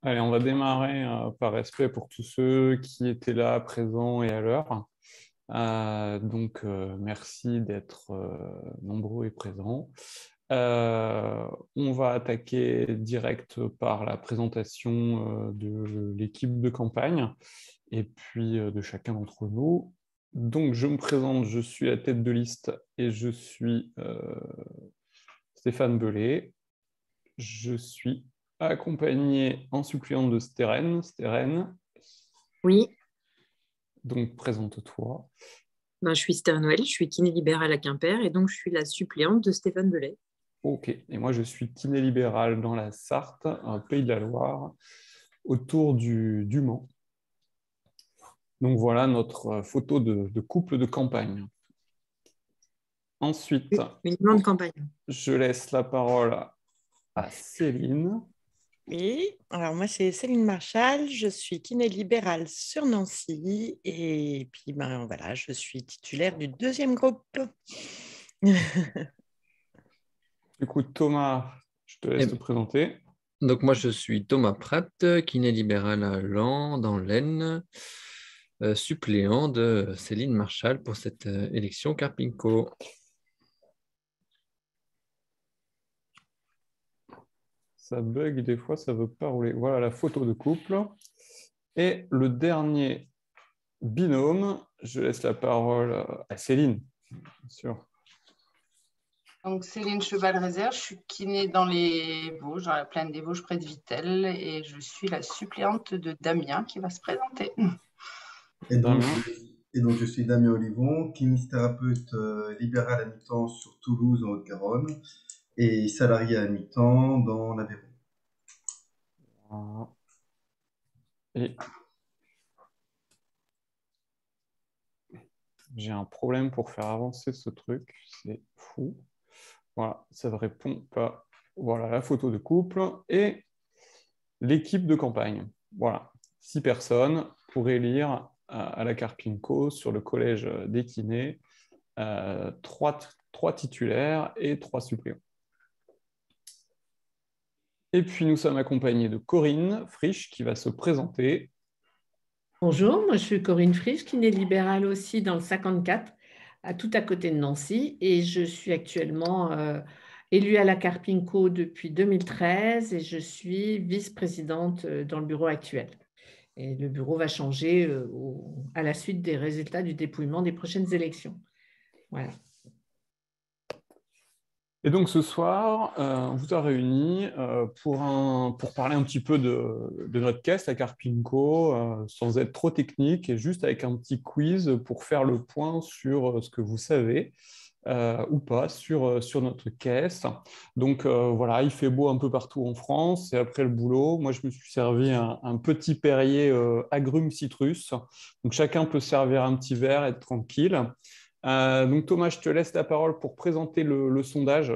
Allez, on va démarrer par respect pour tous ceux qui étaient là, présents et à l'heure. Merci d'être nombreux et présents. On va attaquer direct par la présentation de l'équipe de campagne et puis de chacun d'entre nous. Donc, je me présente, je suis la tête de liste et je suis Stéphane Belay. Je suis accompagné en suppléant de Steren. Steren, Oui, donc présente-toi. ben, je suis Esther Noël, je suis kiné libérale à Quimper et donc je suis la suppléante de Stéphane Belay. Ok, et moi je suis kiné libéral dans la Sarthe, un Pays de la Loire, autour du Mans. Donc voilà notre photo de couple de campagne. Ensuite, Uniquement de campagne. je laisse la parole à Céline. Oui, alors moi c'est Céline Marchal, je suis kiné libérale sur Nancy et puis ben voilà, je suis titulaire du deuxième groupe. Du coup, Thomas, je te laisse te présenter. Donc moi je suis Thomas Pratt, kiné libéral à Laon, dans l'Aisne, suppléant de Céline Marchal pour cette élection Carpinco. Ça bug des fois, ça veut pas rouler. Voilà la photo de couple. Et le dernier binôme, je laisse la parole à Céline, bien sûr. Donc, Céline Cheval-Rézère, je suis kiné dans les Vosges, dans la plaine des Vosges, près de Vittel, et je suis la suppléante de Damien qui va se présenter. Et donc, je suis Damien Olivon, kinésithérapeute libéral à mi-temps sur Toulouse, en Haute-Garonne, et salarié à mi-temps dans l'Aveyron. Voilà. Et j'ai un problème pour faire avancer ce truc, c'est fou. Voilà, ça ne répond pas. Voilà la photo de couple et l'équipe de campagne. Voilà, 6 personnes pour élire à la Carpinco sur le collège des kinés, 3 titulaires et 3 suppléants. Et puis nous sommes accompagnés de Corinne Frisch qui va se présenter. Bonjour, moi je suis Corinne Frisch, kiné libérale aussi dans le 54, tout à côté de Nancy, et je suis actuellement élue à la Carpinco depuis 2013 et je suis vice-présidente dans le bureau actuel. Et le bureau va changer à la suite des résultats du dépouillement des prochaines élections. Voilà. Et donc ce soir, on vous a réunis pour parler un petit peu de notre caisse à Carpinco, sans être trop technique, et juste avec un petit quiz pour faire le point sur ce que vous savez ou pas sur notre caisse. Donc voilà, il fait beau un peu partout en France, c'est après le boulot. Moi, je me suis servi un petit Perrier agrumes citrus. Donc chacun peut servir un petit verre, être tranquille. Donc Thomas, je te laisse la parole pour présenter le sondage,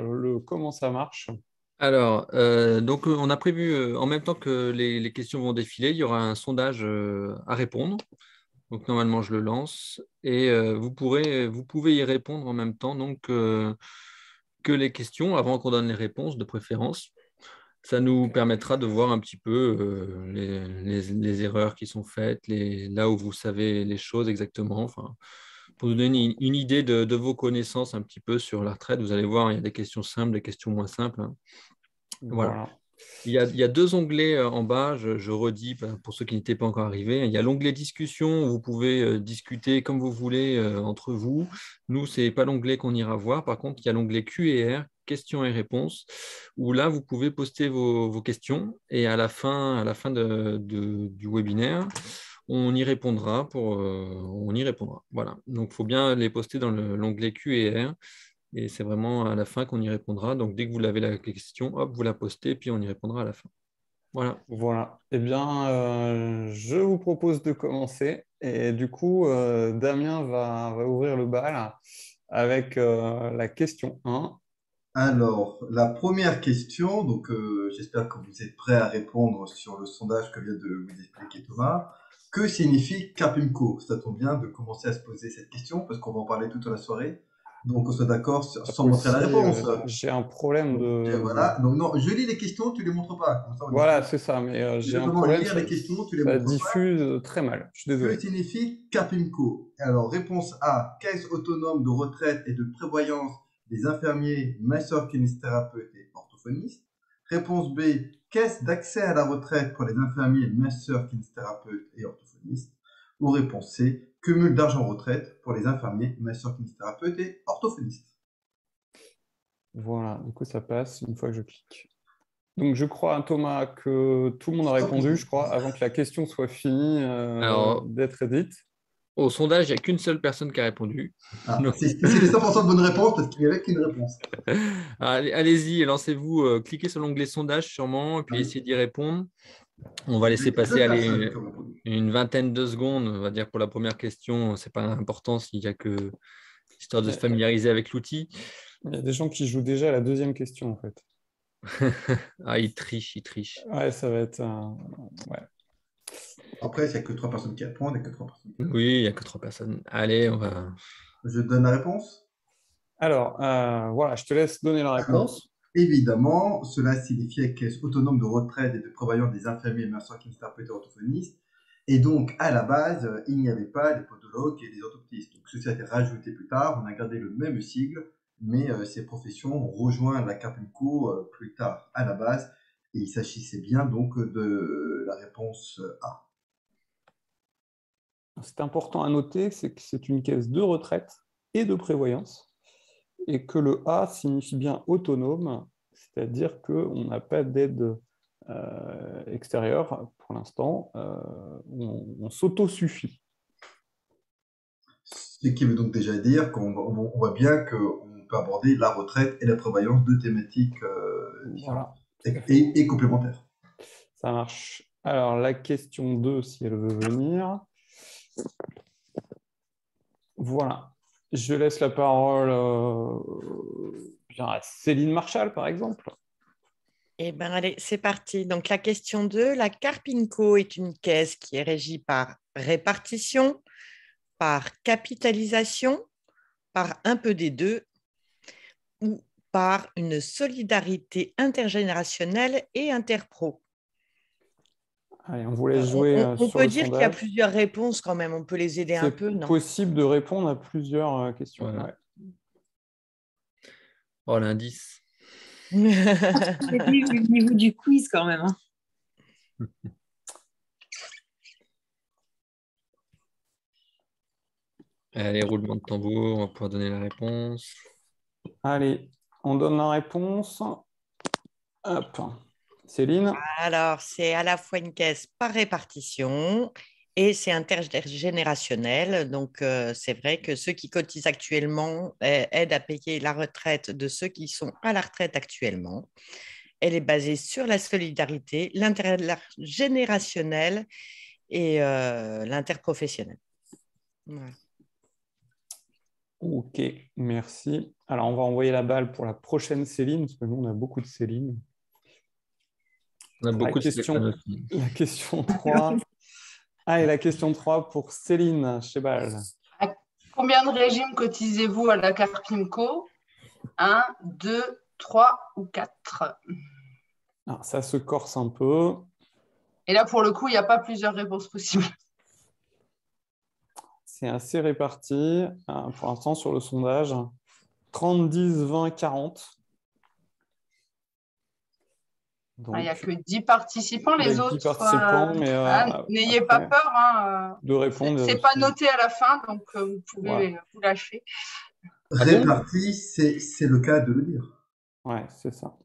comment ça marche. Alors, on a prévu, en même temps que les questions vont défiler, il y aura un sondage à répondre. Donc normalement, je le lance et vous pouvez y répondre en même temps que les questions, avant qu'on donne les réponses de préférence. Ça nous permettra de voir un petit peu les erreurs qui sont faites, là où vous savez les choses exactement. Enfin, pour vous donner une idée de vos connaissances un petit peu sur la retraite, vous allez voir, il y a des questions simples, des questions moins simples. Hein. Voilà. Il y a 2 onglets en bas, je redis pour ceux qui n'étaient pas encore arrivés. Il y a l'onglet discussion, où vous pouvez discuter comme vous voulez entre vous. Nous, ce n'est pas l'onglet qu'on ira voir. Par contre, il y a l'onglet Q&R, questions et réponses, où là, vous pouvez poster vos questions. Et à la fin du webinaire, on y répondra. Voilà. Donc, il faut bien les poster dans l'onglet Q&R. Et c'est vraiment à la fin qu'on y répondra. Donc, dès que vous l'avez la question, hop, vous la postez, puis on y répondra à la fin. Voilà. Voilà. Eh bien, je vous propose de commencer. Et du coup, Damien va ouvrir le bal avec la question 1. Alors, la première question, donc j'espère que vous êtes prêts à répondre sur le sondage que vient de vous expliquer Thomas. Que signifie Carpinco? Ça tombe bien de commencer à se poser cette question parce qu'on va en parler toute la soirée. Donc, on soit d'accord Pas sans montrer la possible. réponse. J'ai un problème Donc, de... voilà. Donc, non, je lis les questions, tu ne les montres pas. Comme ça, on Voilà, dit- c'est ça, mais Tu j'ai veux un vraiment problème, lire les questions, tu les ça montres pas. diffuse très mal. Je suis Que désolé. signifie Carpinco? Alors, réponse A, caisse autonome de retraite et de prévoyance des infirmiers, masseurs kinésithérapeutes et orthophonistes. Réponse B, caisse d'accès à la retraite pour les infirmiers, masseurs kinésithérapeutes et orthophonistes. Ou réponse C, cumul d'argent retraite pour les infirmiers, masseurs kinésithérapeutes et orthophonistes. Voilà, du coup, ça passe une fois que je clique. Donc, je crois, Thomas, que tout le monde a répondu, je crois, avant que la question soit finie Alors, d'être dite. au sondage, il n'y a qu'une seule personne qui a répondu. Ah, Non. c'est les 100% de bonnes réponses parce qu'il n'y avait qu'une réponse. Allez-y, lancez-vous, cliquez sur l'onglet sondage sûrement, et puis essayez d'y répondre. On va laisser passer une vingtaine de secondes, on va dire, pour la première question. Ce n'est pas important s'il n'y a que histoire de se familiariser avec l'outil. Il y a des gens qui jouent déjà à la deuxième question, en fait. Ah, ils trichent. Ouais, ça va être... ouais. Après, il n'y a que 3 personnes qui répondent et que 3 personnes qui répondent. Oui, il n'y a que 3 personnes. Allez, on va... Je donne la réponse. Alors, voilà, je te laisse donner la réponse. Évidemment, cela signifiait caisse autonome de retraite et de prévoyance des infirmiers, masseurs, kinésithérapeutes et orthophonistes. Et donc, à la base, il n'y avait pas les podologues et les orthoptistes. Donc, ceci a été rajouté plus tard. On a gardé le même sigle, mais ces professions ont rejoint la Carpinco plus tard à la base. Et il s'agissait bien donc de la réponse A. C'est important à noter, c'est que c'est une caisse de retraite et de prévoyance, et que le A signifie bien autonome, c'est-à-dire qu'on n'a pas d'aide extérieure pour l'instant, on s'autosuffit. Ce qui veut donc déjà dire qu'on voit bien qu'on peut aborder la retraite et la prévoyance, deux thématiques différentes et complémentaires. Ça marche. Alors, la question 2, si elle veut venir. Voilà. Je laisse la parole à Céline Marchal, par exemple. Eh bien, allez, c'est parti. Donc, la question 2, la Carpinco est une caisse qui est régie par répartition, par capitalisation, par un peu des deux, ou par une solidarité intergénérationnelle et interpro. Allez, on voulait jouer on peut dire qu'il y a plusieurs réponses quand même, on peut les aider un peu, non? C'est possible de répondre à plusieurs questions. Voilà. Ouais. Oh, l'indice. C'est le niveau du quiz quand même. Hein. Allez, roulement de tambour, on va pouvoir donner la réponse. Allez, on donne la réponse. Hop. Céline. Alors, c'est à la fois une caisse par répartition et c'est intergénérationnel. Donc, c'est vrai que ceux qui cotisent actuellement aident à payer la retraite de ceux qui sont à la retraite actuellement. Elle est basée sur la solidarité, l'intergénérationnel et l'interprofessionnel. Voilà. Ok, merci. Alors, on va envoyer la balle pour la prochaine Céline, parce que nous, on a beaucoup de Céline. On a beaucoup la question 3. Allez, la question 3 pour Céline Chebal. À combien de régimes cotisez-vous à la Carpinco? 1, 2, 3 ou 4? Alors, ça se corse un peu. Et là, pour le coup, il n'y a pas plusieurs réponses possibles. C'est assez réparti pour l'instant sur le sondage. 30, 10, 20, 40. Donc, il n'y a que 10 participants, les autres. 10 participants, mais n'ayez pas peur de répondre. Ce n'est pas noté à la fin, donc vous pouvez vous lâcher. Réparti, c'est le cas de le dire. Ouais, c'est ça.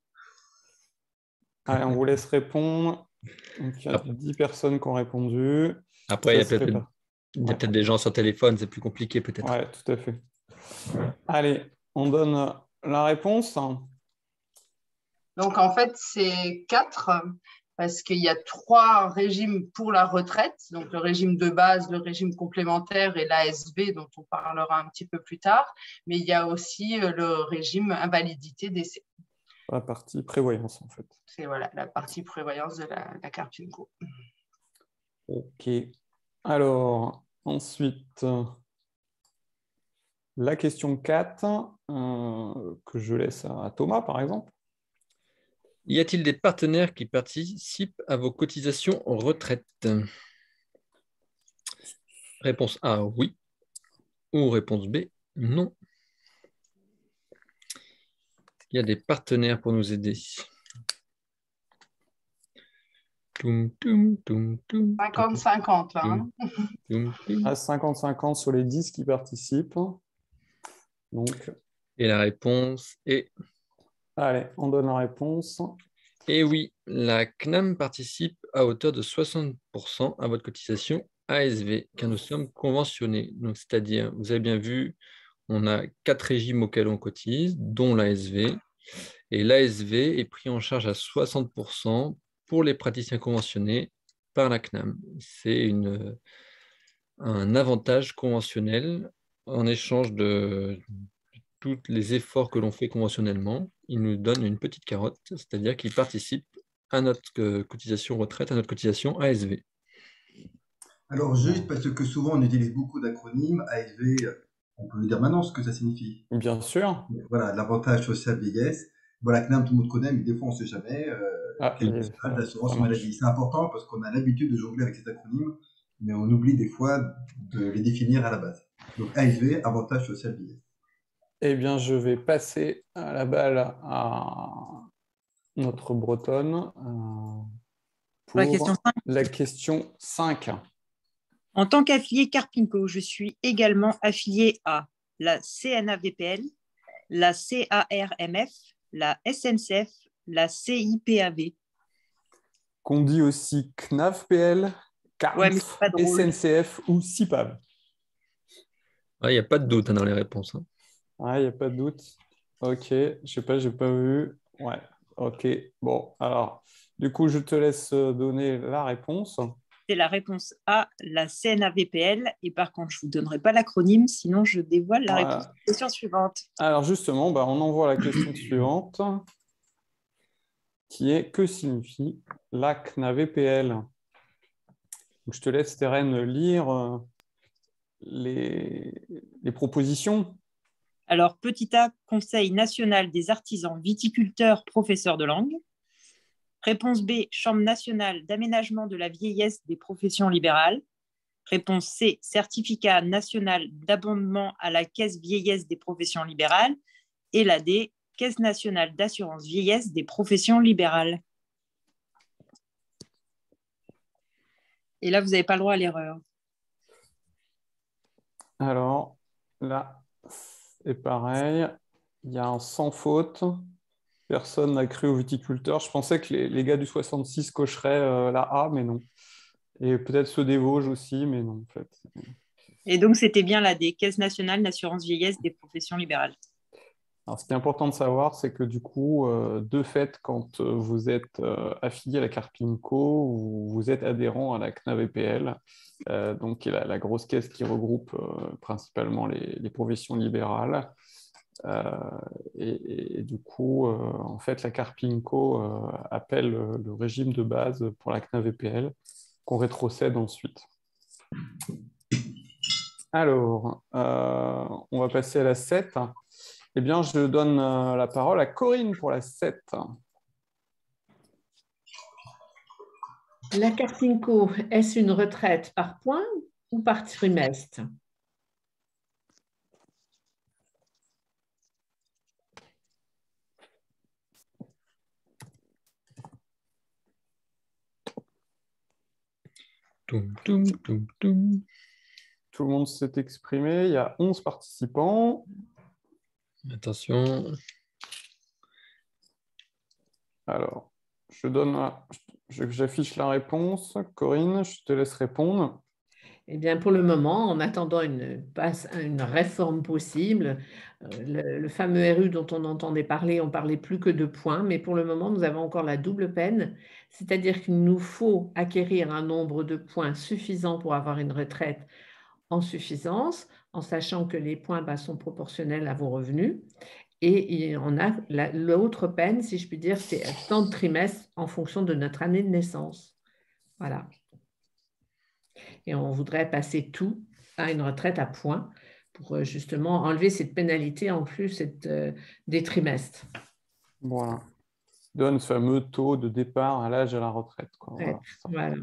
Allez, on vous laisse répondre. Donc, il y a 10 personnes qui ont répondu. Après, il y a peut-être des gens sur téléphone, c'est plus compliqué peut-être. Oui, tout à fait. Allez, on donne la réponse. Donc, en fait, c'est 4 parce qu'il y a 3 régimes pour la retraite. Donc, le régime de base, le régime complémentaire et l'ASV, dont on parlera un petit peu plus tard. Mais il y a aussi le régime invalidité-décès. La partie prévoyance, en fait. C'est voilà, la partie prévoyance de la Carpinco. Ok. Alors, ensuite, La question 4, que je laisse à Thomas, par exemple. Y a-t-il des partenaires qui participent à vos cotisations retraite? Réponse A, oui. Ou réponse B, non. Il y a des partenaires pour nous aider. 50-50 là. Hein. À 50-50 sur les 10 qui participent. Donc, et la réponse est... Allez, on donne la réponse. Et oui, la CNAM participe à hauteur de 60% à votre cotisation ASV, car nous sommes conventionnés. Donc, c'est-à-dire, vous avez bien vu, on a 4 régimes auxquels on cotise, dont l'ASV. Et l'ASV est pris en charge à 60% pour les praticiens conventionnés par la CNAM. C'est un avantage conventionnel en échange de tous les efforts que l'on fait conventionnellement. Il nous donne une petite carotte, c'est-à-dire qu'il participe à notre cotisation retraite, à notre cotisation ASV. Alors juste parce que souvent on utilise beaucoup d'acronymes, ASV, on peut dire maintenant ce que ça signifie. Bien sûr. Voilà, l'avantage social vieillesse. Voilà, CNAM, tout le monde connaît, mais des fois on ne sait jamais. L'assurance maladie. C'est important parce qu'on a l'habitude de jongler avec ces acronymes, mais on oublie des fois de les définir à la base. Donc ASV, avantage social vieillesse. Eh bien, je vais passer à la balle à notre Bretonne pour la question 5. En tant qu'affilié Carpinco, je suis également affilié à la CNAVPL, la CARMF, la SNCF, la CIPAV. Qu'on dit aussi CNAVPL, CARMF, SNCF ou CIPAV. Il n'y a pas de doute dans les réponses. Il n'y a pas de doute. Ok, je sais pas, j'ai pas vu. Ouais, ok. Bon, alors, du coup, je te laisse donner la réponse. C'est la réponse A, la CNAVPL. Et par contre, je ne vous donnerai pas l'acronyme, sinon je dévoile la réponse à la question suivante. Alors justement, on envoie la question suivante, qui est: que signifie la CNAVPL? Donc, je te laisse, Thérène, lire les propositions. Alors, petit A, Conseil national des artisans viticulteurs professeurs de langue. Réponse B, Chambre nationale d'aménagement de la vieillesse des professions libérales. Réponse C, Certificat national d'abondement à la caisse vieillesse des professions libérales. Et la D, Caisse nationale d'assurance vieillesse des professions libérales. Et là, vous n'avez pas le droit à l'erreur. Alors, là, c'est pareil. Il y a un sans faute. Personne n'a cru aux viticulteurs. Je pensais que les gars du 66 cocheraient la A, mais non. Et peut-être ceux des Vosges aussi, mais non, en fait. Et donc, c'était bien la D, Caisse nationale d'assurance vieillesse des professions libérales. Alors, ce qui est important de savoir, c'est que du coup, de fait, quand vous êtes affilié à la Carpinco, vous êtes adhérent à la CNAVPL, donc qui est la grosse caisse qui regroupe principalement les professions libérales. Et du coup, en fait, la Carpinco appelle le régime de base pour la CNAVPL, qu'on rétrocède ensuite. Alors, on va passer à la 7. Eh bien, je donne la parole à Corinne pour la 7. La Carpinco, est-ce une retraite par points ou par trimestre? Tout le monde s'est exprimé. Il y a 11 participants. Attention. Alors, j'affiche la réponse. Corinne, je te laisse répondre. Eh bien, pour le moment, en attendant une réforme possible, le fameux RU dont on entendait parler, on ne parlait plus que de points, mais pour le moment, nous avons encore la double peine, c'est-à-dire qu'il nous faut acquérir un nombre de points suffisant pour avoir une retraite en suffisance, en sachant que les points sont proportionnels à vos revenus. Et on a l'autre peine, si je puis dire, c'est tant de trimestres en fonction de notre année de naissance. Voilà. Et on voudrait passer tout à une retraite à points pour justement enlever cette pénalité en plus des trimestres. Voilà. Donne ce fameux taux de départ à l'âge de la retraite, quoi. Ouais, Voilà. voilà.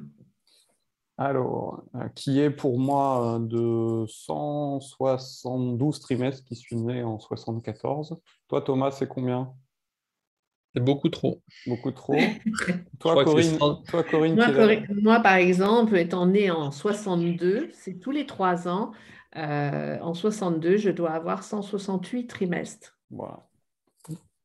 Alors, qui est pour moi de 172 trimestres qui suis né en 74. Toi, Thomas, c'est combien? C'est beaucoup trop. Beaucoup trop. Toi, crois que c'est Corinne, Moi, quel âge? moi, par exemple, étant née en 62, c'est tous les 3 ans. En 62, je dois avoir 168 trimestres. Voilà.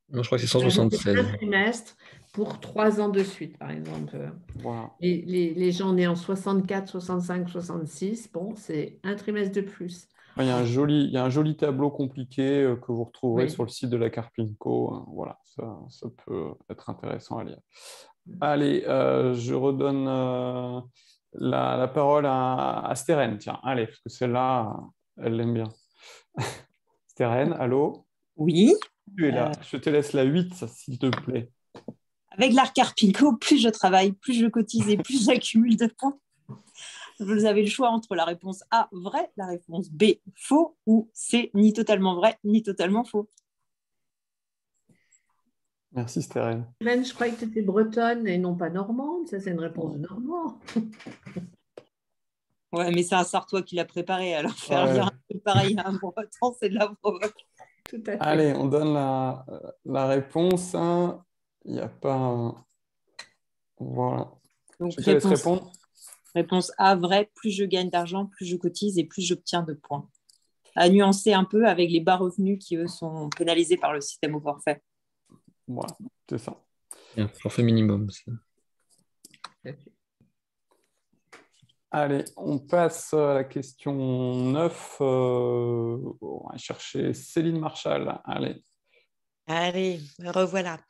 Moi, je crois que c'est C'est 176. un trimestre pour 3 ans de suite, par exemple. Voilà. Les gens nés en 64, 65, 66, bon, c'est un trimestre de plus. Il y a un joli tableau compliqué que vous retrouverez Oui. sur le site de la Carpinco. Voilà, ça peut être intéressant à lire. Allez, je redonne la parole à Stérène. Tiens, allez, parce que celle-là, elle l'aime bien. Stérène, allô? Oui. Tu es là. Je te laisse la 8, s'il te plaît. Avec l'art Carpinco, plus je travaille, plus je cotise et plus j'accumule de points. Vous avez le choix entre la réponse A, vrai, la réponse B, faux, ou C, ni totalement vrai, ni totalement faux. Merci, Stérène. Ben, je croyais que tu étais bretonne et non pas normande. Ça, c'est une réponse de normand. Ouais, mais c'est un Sartois qui l'a préparé, alors faire Ouais. dire un truc pareil à un breton, c'est de la provoque. Tout à fait. Allez, on donne la réponse. Hein. Il n'y a pas... Voilà. Donc, Je te laisse répondre. Réponse A, vrai, plus je gagne d'argent, plus je cotise et plus j'obtiens de points. À nuancer un peu avec les bas revenus qui, eux, sont pénalisés par le système au forfait. Voilà, c'est ça. Un forfait minimum. Ça. Allez, on passe à la question 9. On va chercher Céline Marchal. Allez. Allez, revoilà.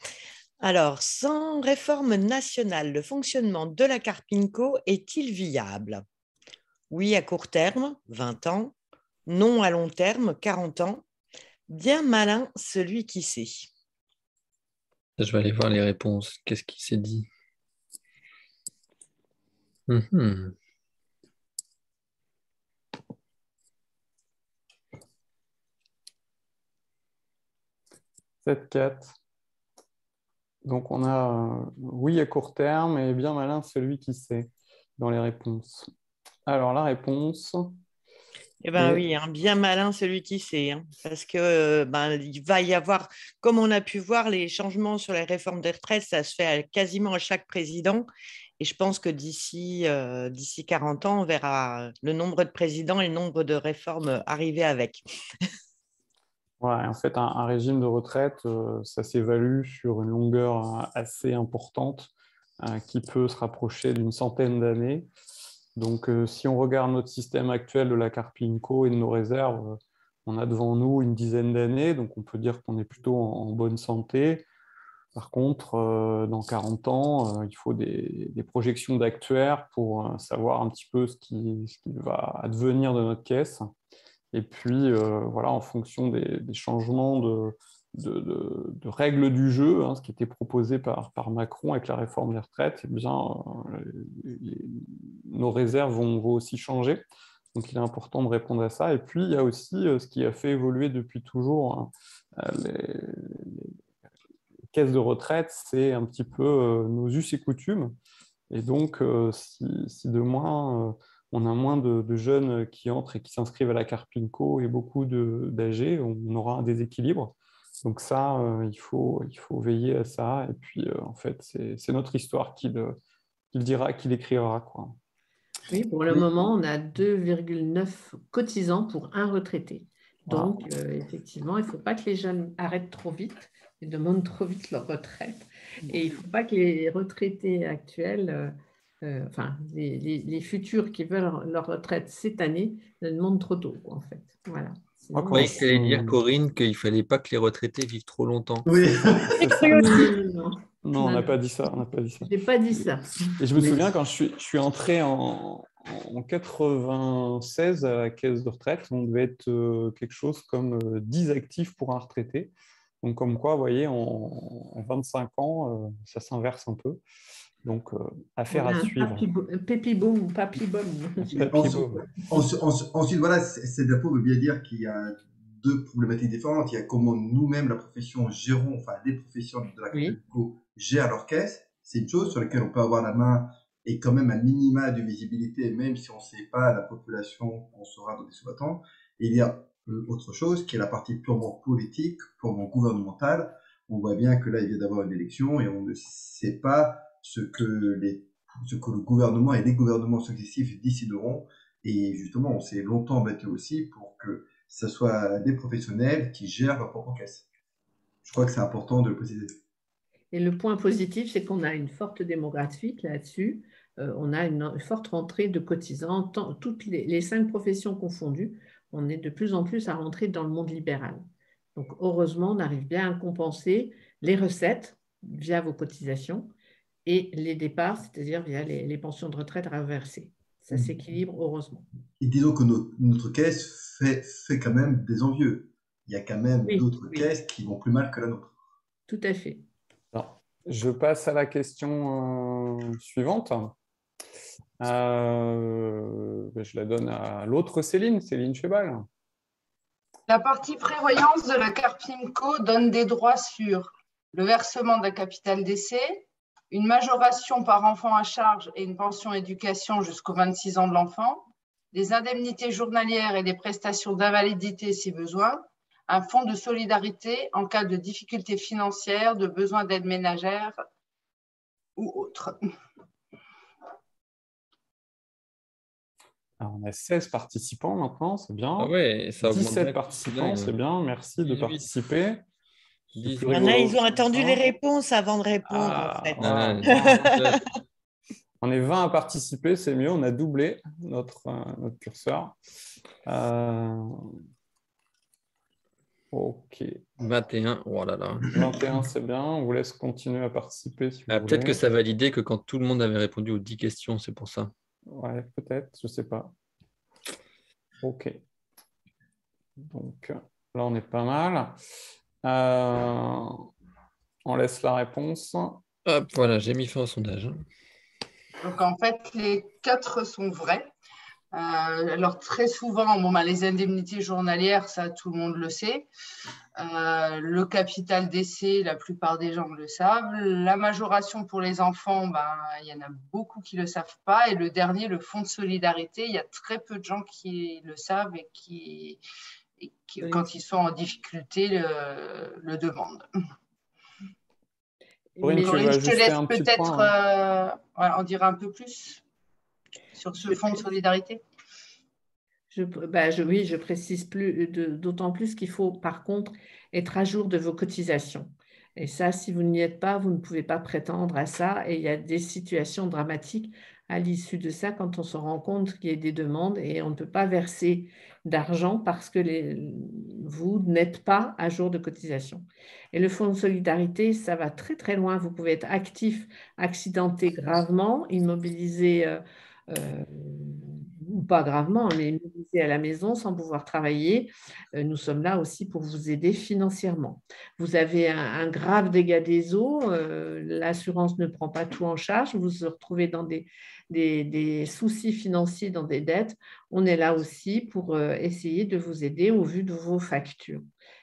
Alors, sans réforme nationale, le fonctionnement de la Carpinco est-il viable? Oui à court terme, 20 ans. Non à long terme, 40 ans. Bien malin celui qui sait. Je vais aller voir les réponses. Qu'est-ce qui s'est dit? 7-4. Donc, on a oui à court terme et bien malin celui qui sait dans les réponses. Alors, la réponse... Eh bien Et- oui, hein, bien malin celui qui sait, hein, parce que il va y avoir, comme on a pu voir, les changements sur les réformes des retraites, ça se fait quasiment à chaque président. Et je pense que d'ici 40 ans, on verra le nombre de présidents et le nombre de réformes arriver avec. Ouais, en fait, un régime de retraite, ça s'évalue sur une longueur assez importante qui peut se rapprocher d'une centaine d'années. Donc, si on regarde notre système actuel de la Carpinco et de nos réserves, on a devant nous une dizaine d'années, donc on peut dire qu'on est plutôt en bonne santé. Par contre, dans 40 ans, il faut des projections d'actuaires pour savoir un petit peu ce qui va advenir de notre caisse. Et puis, voilà, en fonction des changements de règles du jeu, hein, ce qui était proposé par Macron avec la réforme des retraites, eh bien, nos réserves vont aussi changer. Donc, il est important de répondre à ça. Et puis, il y a aussi ce qui a fait évoluer depuis toujours hein, les caisses de retraite, c'est un petit peu nos us et coutumes. Et donc, si demain, on a moins de jeunes qui entrent et qui s'inscrivent à la Carpinco et beaucoup d'âgés, on aura un déséquilibre. Donc ça, il faut veiller à ça. Et puis, en fait, c'est notre histoire qui le dira, qui l'écrira, quoi. Oui, pour le moment, on a 2,9 cotisants pour un retraité. Donc, effectivement, il ne faut pas que les jeunes arrêtent trop vite et demandent trop vite leur retraite. Et il ne faut pas que les retraités actuels, enfin, les futurs qui veulent leur retraite cette année, ne demandent trop tôt, quoi, en fait. Voilà. Sinon, Ouais, Il fallait dire, Corinne, qu'il ne fallait pas que les retraités vivent trop longtemps. Oui. c'est ça. non. Non, on n'a pas dit ça. On n'a pas dit ça. Je n'ai pas dit ça. Et je me souviens quand je suis entré en 96 à la caisse de retraite, on devait être quelque chose comme 10 actifs pour un retraité. Donc comme quoi, vous voyez, en 25 ans, ça s'inverse un peu. Donc, affaire à Un suivre. Pépi boom ou papy boom. Ensuite, voilà, cette diapo veut bien dire qu'il y a deux problématiques différentes. Il y a comment nous-mêmes, la profession, gérons, enfin, les professions de la Oui. Capeco gèrent leur caisse. C'est une chose sur laquelle on peut avoir la main et quand même un minima de visibilité, même si on ne sait pas la population qu'on sera dans des sous-battants. Et il y a autre chose qui est la partie purement politique, purement gouvernementale. On voit bien que là, il vient d'avoir une élection et on ne sait pas ce que le gouvernement et les gouvernements successifs décideront. Et justement, on s'est longtemps battu aussi pour que ce soit des professionnels qui gèrent leur propre caisse. Je crois que c'est important de le préciser. Et le point positif, c'est qu'on a une forte démographie là-dessus. On a une forte rentrée de cotisants, toutes les 5 professions confondues. On est de plus en plus à rentrer dans le monde libéral. Donc, heureusement, on arrive bien à compenser les recettes via vos cotisations et les départs, c'est-à-dire via les pensions de retraite reversées. Ça s'équilibre, heureusement. Et disons que notre caisse fait quand même des envieux. Il y a quand même d'autres caisses qui vont plus mal que la nôtre. Tout à fait. Alors, je passe à la question suivante. Je la donne à l'autre Céline Chebal. La partie prévoyance de la Carpinco donne des droits sur le versement d'un capital décès, une majoration par enfant à charge et une pension éducation jusqu'aux 26 ans de l'enfant, des indemnités journalières et des prestations d'invalidité si besoin, un fonds de solidarité en cas de difficultés financières, de besoin d'aide ménagère ou autre. Alors, on a 16 participants maintenant, c'est bien. Ah ouais, ça augmente 17 bien. participants, c'est bien. Merci de 18. participer. Il y en a, ils ont attendu les réponses avant de répondre, en fait. Voilà. On est 20 à participer, c'est mieux. On a doublé notre curseur. OK. 21, oh là là. 21, c'est bien. On vous laisse continuer à participer si vous voulez. Peut-être que ça validait que quand tout le monde avait répondu aux 10 questions, c'est pour ça. Ouais, peut-être, je ne sais pas. OK. Donc là, on est pas mal. On laisse la réponse. Hop, voilà, j'ai mis fin au sondage. Donc, en fait, les 4 sont vrais. Alors, très souvent, les indemnités journalières, ça, tout le monde le sait. Le capital décès, la plupart des gens le savent. La majoration pour les enfants, il y en a beaucoup qui ne le savent pas. Et le dernier, le fonds de solidarité, il y a très peu de gens qui le savent et qui quand ils sont en difficulté, le demandent. Corinne, Corinne, je te laisse peut-être en dire un peu plus sur ce fonds de solidarité. Oui, je précise d'autant plus qu'il faut par contre être à jour de vos cotisations. Et ça, si vous n'y êtes pas, vous ne pouvez pas prétendre à ça. Et il y a des situations dramatiques à l'issue de ça quand on se rend compte qu'il y a des demandes et on ne peut pas verser d'argent parce que vous n'êtes pas à jour de cotisation. Et le fonds de solidarité, ça va très très loin. Vous pouvez être actif, accidenté gravement, immobilisé ou pas gravement, mais immobilisé à la maison sans pouvoir travailler. Nous sommes là aussi pour vous aider financièrement. Vous avez un grave dégât des eaux, l'assurance ne prend pas tout en charge, vous vous retrouvez dans des soucis financiers, dans des dettes. On est là aussi pour essayer de vous aider au vu de vos factures.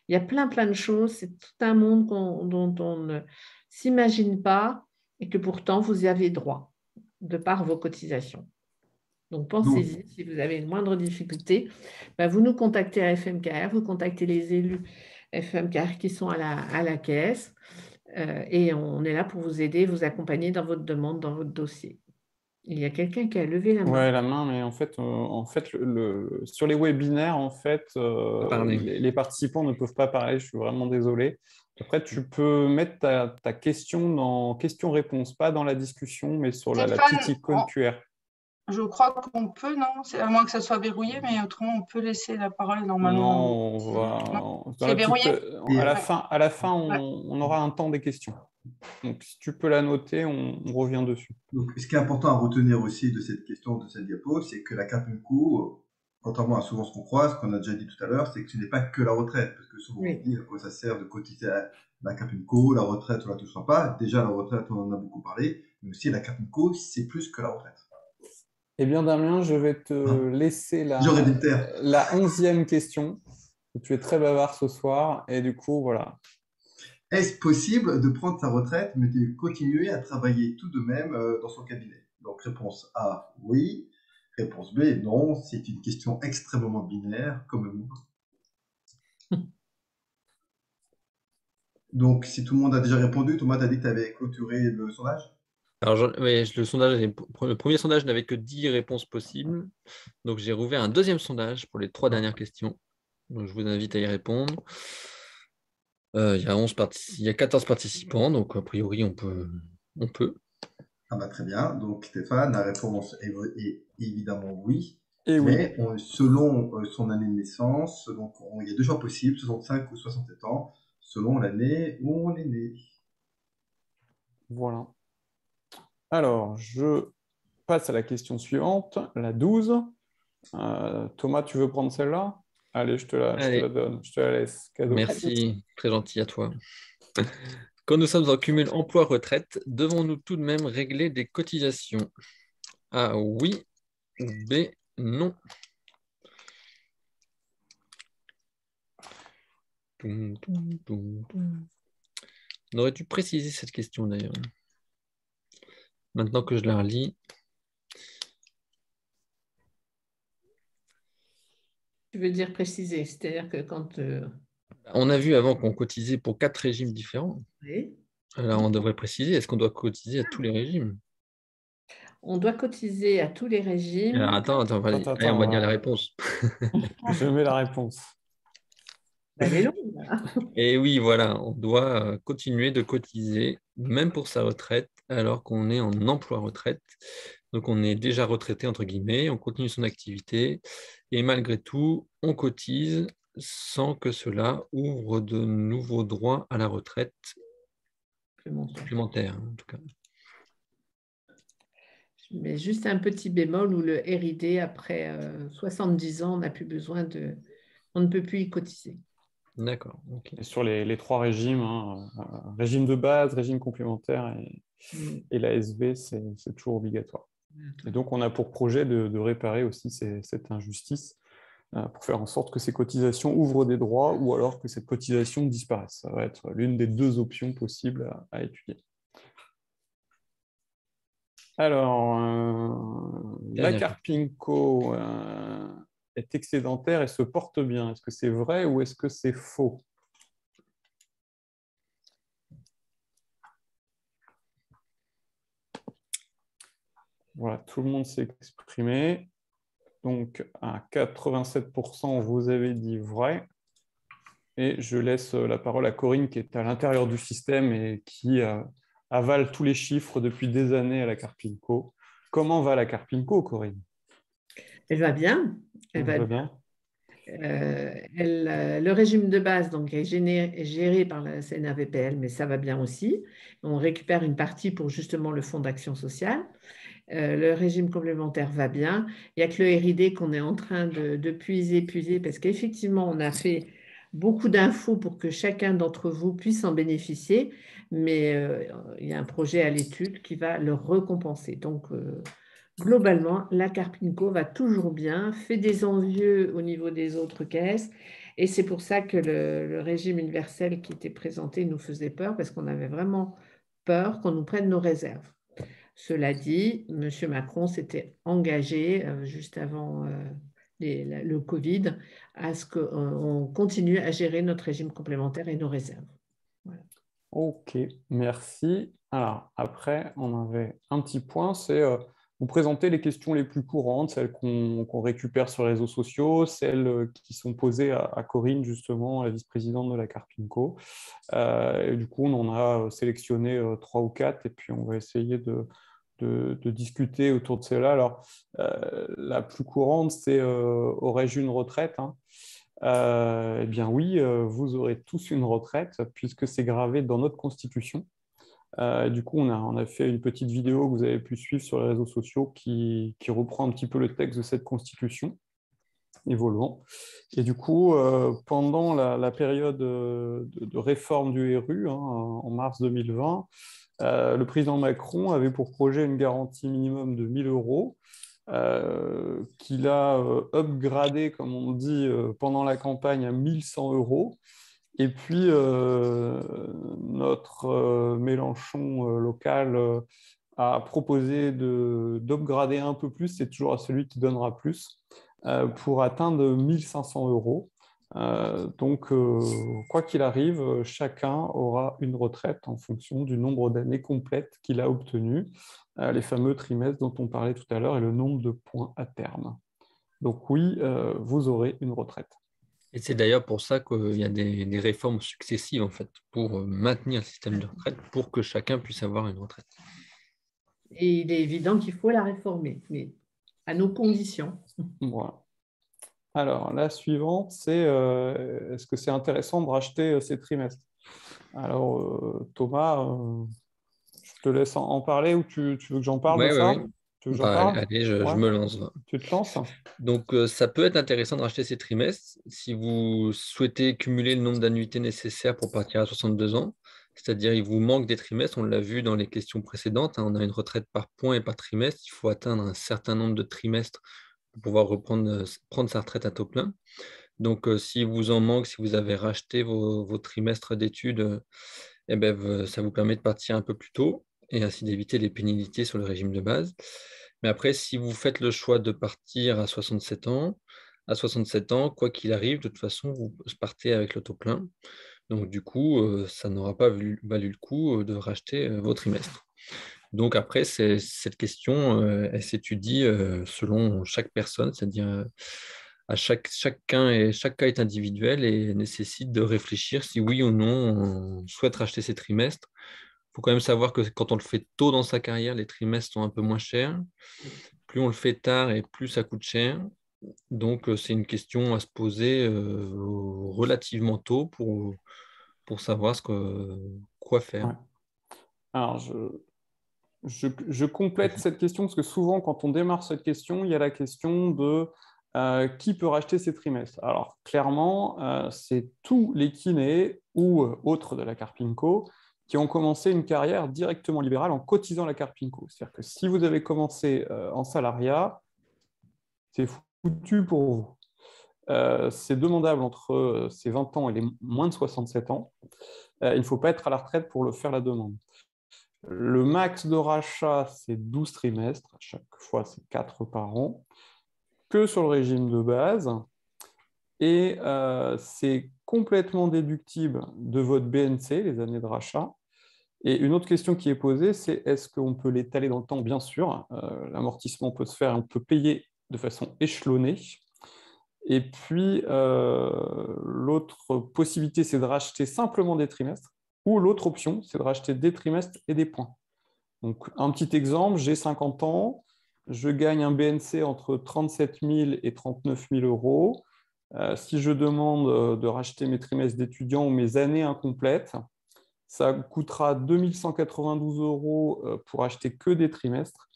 Il y a plein de choses, c'est tout un monde dont on ne s'imagine pas et que pourtant vous y avez droit de par vos cotisations. Donc, pensez-y, si vous avez une moindre difficulté, vous nous contactez à FMKR, vous contactez les élus FMKR qui sont à la caisse et on est là pour vous aider, vous accompagner dans votre demande, dans votre dossier. Il y a quelqu'un qui a levé la main. Oui, la main, mais en fait sur les webinaires, en fait, les participants ne peuvent pas parler, je suis vraiment désolé. Après, tu peux mettre ta question dans questions-réponses, pas dans la discussion, mais sur la petite icône QR. Je crois qu'on peut, non? À moins que ça soit verrouillé, mais autrement, on peut laisser la parole normalement. Non, c'est verrouillé. À la fin, on aura un temps des questions. Donc, si tu peux la noter, on revient dessus. Donc, ce qui est important à retenir aussi de cette question, de cette diapo, c'est que la Carpinco, contrairement à souvent ce qu'on croit, ce qu'on a déjà dit tout à l'heure, c'est que ce n'est pas que la retraite. Parce que souvent, on dit à quoi ça sert de cotiser à la Carpinco, la retraite, on ne la touchera pas. Déjà, la retraite, on en a beaucoup parlé. mais aussi la Carpinco, c'est plus que la retraite. Eh bien, Damien, je vais te laisser J'aurais dû me taire. la 11e question. Tu es très bavard ce soir et du coup, voilà. Est-ce possible de prendre sa retraite mais de continuer à travailler tout de même dans son cabinet? Donc réponse A, oui. Réponse B, non. C'est une question extrêmement binaire, comme moi. Donc si tout le monde a déjà répondu, Thomas, t'as dit que tu avais clôturé le sondage? Alors, oui, le premier sondage n'avait que 10 réponses possibles. Donc, j'ai rouvert un deuxième sondage pour les 3 dernières questions. Donc, je vous invite à y répondre. Il y a 14 participants, donc a priori, on peut. Ah bah très bien. Donc Stéphane, la réponse est évidemment oui. Et oui. Mais selon son année de naissance, donc il y a 2 choix possibles, 65 ou 67 ans, selon l'année où on est né. Voilà. Alors, je passe à la question suivante, la 12. Thomas, tu veux prendre celle-là? Allez, je te la donne, je te la laisse. Cadeau. Merci, très gentil à toi. Quand nous sommes en cumul emploi-retraite, devons-nous tout de même régler des cotisations? A, oui, ou B, non. On aurait dû préciser cette question d'ailleurs. Maintenant que je la relis. Tu veux dire préciser, c'est-à-dire que quand... On a vu avant qu'on cotisait pour 4 régimes différents. Oui. Alors on devrait préciser, est-ce qu'on doit cotiser à tous les régimes? On doit cotiser à tous les régimes. Alors, attends, on va dire la réponse. Je mets la réponse. Elle est longue, là. Et oui, voilà, on doit continuer de cotiser, même pour sa retraite, alors qu'on est en emploi-retraite. Donc, on est déjà retraité, entre guillemets, on continue son activité, et malgré tout, on cotise sans que cela ouvre de nouveaux droits à la retraite supplémentaire, en tout cas. Mais juste un petit bémol où le RID, après 70 ans, on n'a plus besoin de... On ne peut plus y cotiser. D'accord. Okay. Et sur les 3 régimes, régime de base, régime complémentaire et l'ASV, c'est toujours obligatoire. Et donc, on a pour projet de réparer aussi cette injustice pour faire en sorte que ces cotisations ouvrent des droits ou alors que cette cotisation disparaisse. Ça va être l'une des 2 options possibles à étudier. Alors, la Carpinco est excédentaire et se porte bien. Est-ce que c'est vrai ou est-ce que c'est faux? Voilà, tout le monde s'est exprimé. Donc, à 87%, vous avez dit vrai. Et je laisse la parole à Corinne, qui est à l'intérieur du système et qui avale tous les chiffres depuis des années à la Carpinco. Comment va la Carpinco, Corinne? Elle va bien. Elle va bien. Le régime de base donc, est géré par la CNAVPL, mais ça va bien aussi. On récupère une partie pour justement le fonds d'action sociale. Le régime complémentaire va bien. Il n'y a que le RID qu'on est en train de puiser, parce qu'effectivement, on a fait beaucoup d'infos pour que chacun d'entre vous puisse en bénéficier, mais il y a un projet à l'étude qui va le récompenser. Donc, globalement, la Carpinco va toujours bien, fait des envieux au niveau des autres caisses, et c'est pour ça que le régime universel qui était présenté nous faisait peur, parce qu'on avait vraiment peur qu'on nous prenne nos réserves. Cela dit, M. Macron s'était engagé juste avant le Covid à ce qu'on continue à gérer notre régime complémentaire et nos réserves. Voilà. Ok, merci. Alors, après, on avait un petit point, c'est vous présenter les questions les plus courantes, celles qu'on récupère sur les réseaux sociaux, celles qui sont posées à Corinne, justement, la vice-présidente de la Carpinco. Et du coup, on en a sélectionné 3 ou 4, et puis on va essayer de discuter autour de cela. Alors, la plus courante, c'est aurais-je une retraite, hein? Eh bien oui, vous aurez tous une retraite, puisque c'est gravé dans notre Constitution. Du coup, on a fait une petite vidéo que vous avez pu suivre sur les réseaux sociaux qui reprend un petit peu le texte de cette Constitution évoluant. Et du coup, pendant la période de réforme du RU, hein, en mars 2020, le président Macron avait pour projet une garantie minimum de 1 000 euros qu'il a upgradé, comme on dit, pendant la campagne à 1 100 euros. Et puis, notre Mélenchon local a proposé d'upgrader un peu plus, c'est toujours à celui qui donnera plus, pour atteindre 1 500 euros. Donc, quoi qu'il arrive, chacun aura une retraite en fonction du nombre d'années complètes qu'il a obtenues, les fameux trimestres dont on parlait tout à l'heure et le nombre de points à terme. Donc oui, vous aurez une retraite. Et c'est d'ailleurs pour ça qu'il y a des réformes successives, en fait, pour maintenir le système de retraite, pour que chacun puisse avoir une retraite. Et il est évident qu'il faut la réformer, mais à nos conditions. Voilà. Alors, la suivante, c'est est-ce que c'est intéressant de racheter ces trimestres? Alors, Thomas, je te laisse en parler ou tu veux que j'en parle de ça? Tu veux que j'en parle? Allez, je me lance. Tu te lances? Donc, ça peut être intéressant de racheter ces trimestres si vous souhaitez cumuler le nombre d'annuités nécessaires pour partir à 62 ans. C'est-à-dire, il vous manque des trimestres. On l'a vu dans les questions précédentes. On a une retraite par point et par trimestre. Il faut atteindre un certain nombre de trimestres pour pouvoir prendre sa retraite à taux plein. Donc, si vous en manque, si vous avez racheté vos trimestres d'études, ça vous permet de partir un peu plus tôt et ainsi d'éviter les pénalités sur le régime de base. Mais après, si vous faites le choix de partir à 67 ans, quoi qu'il arrive, de toute façon, vous partez avec le taux plein. Donc, du coup, ça n'aura pas valu le coup de racheter vos trimestres. Donc, après, cette question, elle s'étudie selon chaque personne, c'est-à-dire chaque cas est individuel et nécessite de réfléchir si oui ou non on souhaite racheter ces trimestres. Il faut quand même savoir que quand on le fait tôt dans sa carrière, les trimestres sont un peu moins chers. Plus on le fait tard et plus ça coûte cher. Donc, c'est une question à se poser relativement tôt pour savoir quoi faire. Ouais. Alors, je complète cette question parce que souvent, quand on démarre cette question, il y a la question de qui peut racheter ces trimestres. Alors, clairement, c'est tous les kinés ou autres de la Carpinco qui ont commencé une carrière directement libérale en cotisant la Carpinco. C'est-à-dire que si vous avez commencé en salariat, c'est foutu pour vous. C'est demandable entre ces 20 ans et les moins de 67 ans. Il ne faut pas être à la retraite pour faire la demande. Le max de rachat, c'est 12 trimestres. À chaque fois, c'est 4 par an. Que sur le régime de base. Et c'est complètement déductible de votre BNC, les années de rachat. Et une autre question qui est posée, c'est est-ce qu'on peut l'étaler dans le temps? Bien sûr, l'amortissement peut se faire, on peut payer de façon échelonnée. Et puis, l'autre possibilité, c'est de racheter simplement des trimestres. Ou l'autre option, c'est de racheter des trimestres et des points. Donc, un petit exemple, j'ai 50 ans, je gagne un BNC entre 37 000 et 39 000 euros. Si je demande de racheter mes trimestres d'étudiants ou mes années incomplètes, ça coûtera 2 192 euros pour acheter que des trimestres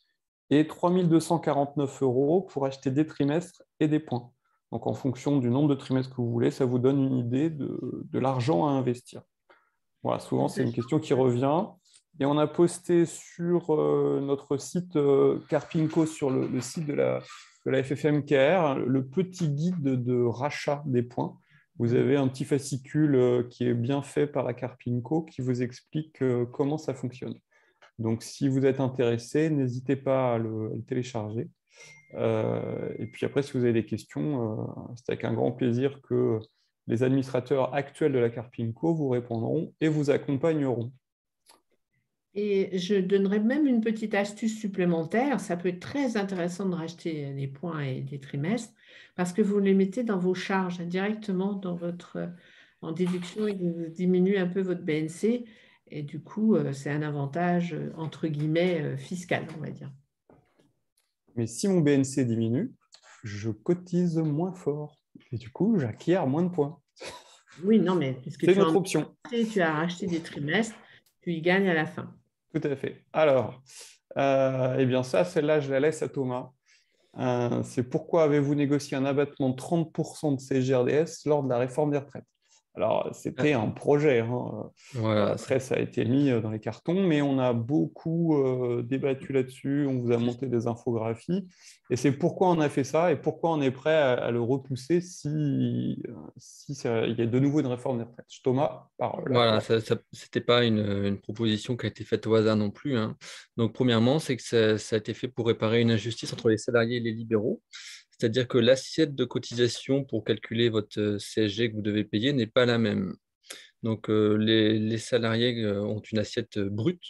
et 3 249 euros pour acheter des trimestres et des points. Donc, en fonction du nombre de trimestres que vous voulez, ça vous donne une idée de l'argent à investir. Voilà, souvent, c'est une question qui revient. Et on a posté sur notre site Carpinco, sur le site de la FFMKR, le petit guide de rachat des points. Vous avez un petit fascicule qui est bien fait par la Carpinco qui vous explique comment ça fonctionne. Donc, si vous êtes intéressé, n'hésitez pas à le télécharger. Et puis après, si vous avez des questions, c'est avec un grand plaisir que les administrateurs actuels de la Carpinco vous répondront et vous accompagneront. Et je donnerais même une petite astuce supplémentaire. Ça peut être très intéressant de racheter des points et des trimestres parce que vous les mettez dans vos charges directement en déduction et vous diminue un peu votre BNC. Et du coup, c'est un avantage, entre guillemets, fiscal, on va dire. Mais si mon BNC diminue, je cotise moins fort. Et du coup, j'acquiers moins de points. Oui, non, mais puisque c'est notre option. Tu as racheté des trimestres, tu y gagnes à la fin. Tout à fait. Alors, eh bien ça, celle-là, je la laisse à Thomas. C'est pourquoi avez-vous négocié un abattement de 30% de CGRDS lors de la réforme des retraites? Alors, c'était un projet, hein. Voilà. Après, ça a été mis dans les cartons, mais on a beaucoup débattu là-dessus, on vous a monté des infographies, et c'est pourquoi on a fait ça, et pourquoi on est prêt à le repousser si il y a de nouveau une réforme des retraites. Thomas, parole à Voilà, toi. ça c'était pas une proposition qui a été faite au hasard non plus, hein. Donc, premièrement, c'est que ça a été fait pour réparer une injustice entre les salariés et les libéraux. C'est-à-dire que l'assiette de cotisation pour calculer votre CSG que vous devez payer n'est pas la même. Donc, les salariés ont une assiette brute,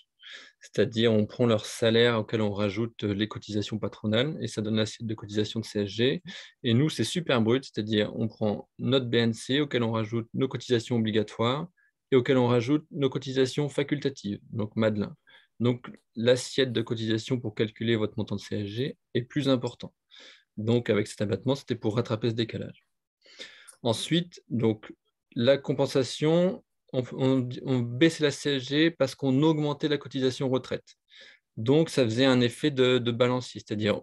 c'est-à-dire on prend leur salaire auquel on rajoute les cotisations patronales et ça donne l'assiette de cotisation de CSG. Et nous, c'est super brut, c'est-à-dire on prend notre BNC auquel on rajoute nos cotisations obligatoires et auquel on rajoute nos cotisations facultatives, donc Madelin. Donc, l'assiette de cotisation pour calculer votre montant de CSG est plus important. Donc, avec cet abattement, c'était pour rattraper ce décalage. Ensuite, donc, la compensation, on baissait la CSG parce qu'on augmentait la cotisation retraite. Donc, ça faisait un effet de balancier, c'est-à-dire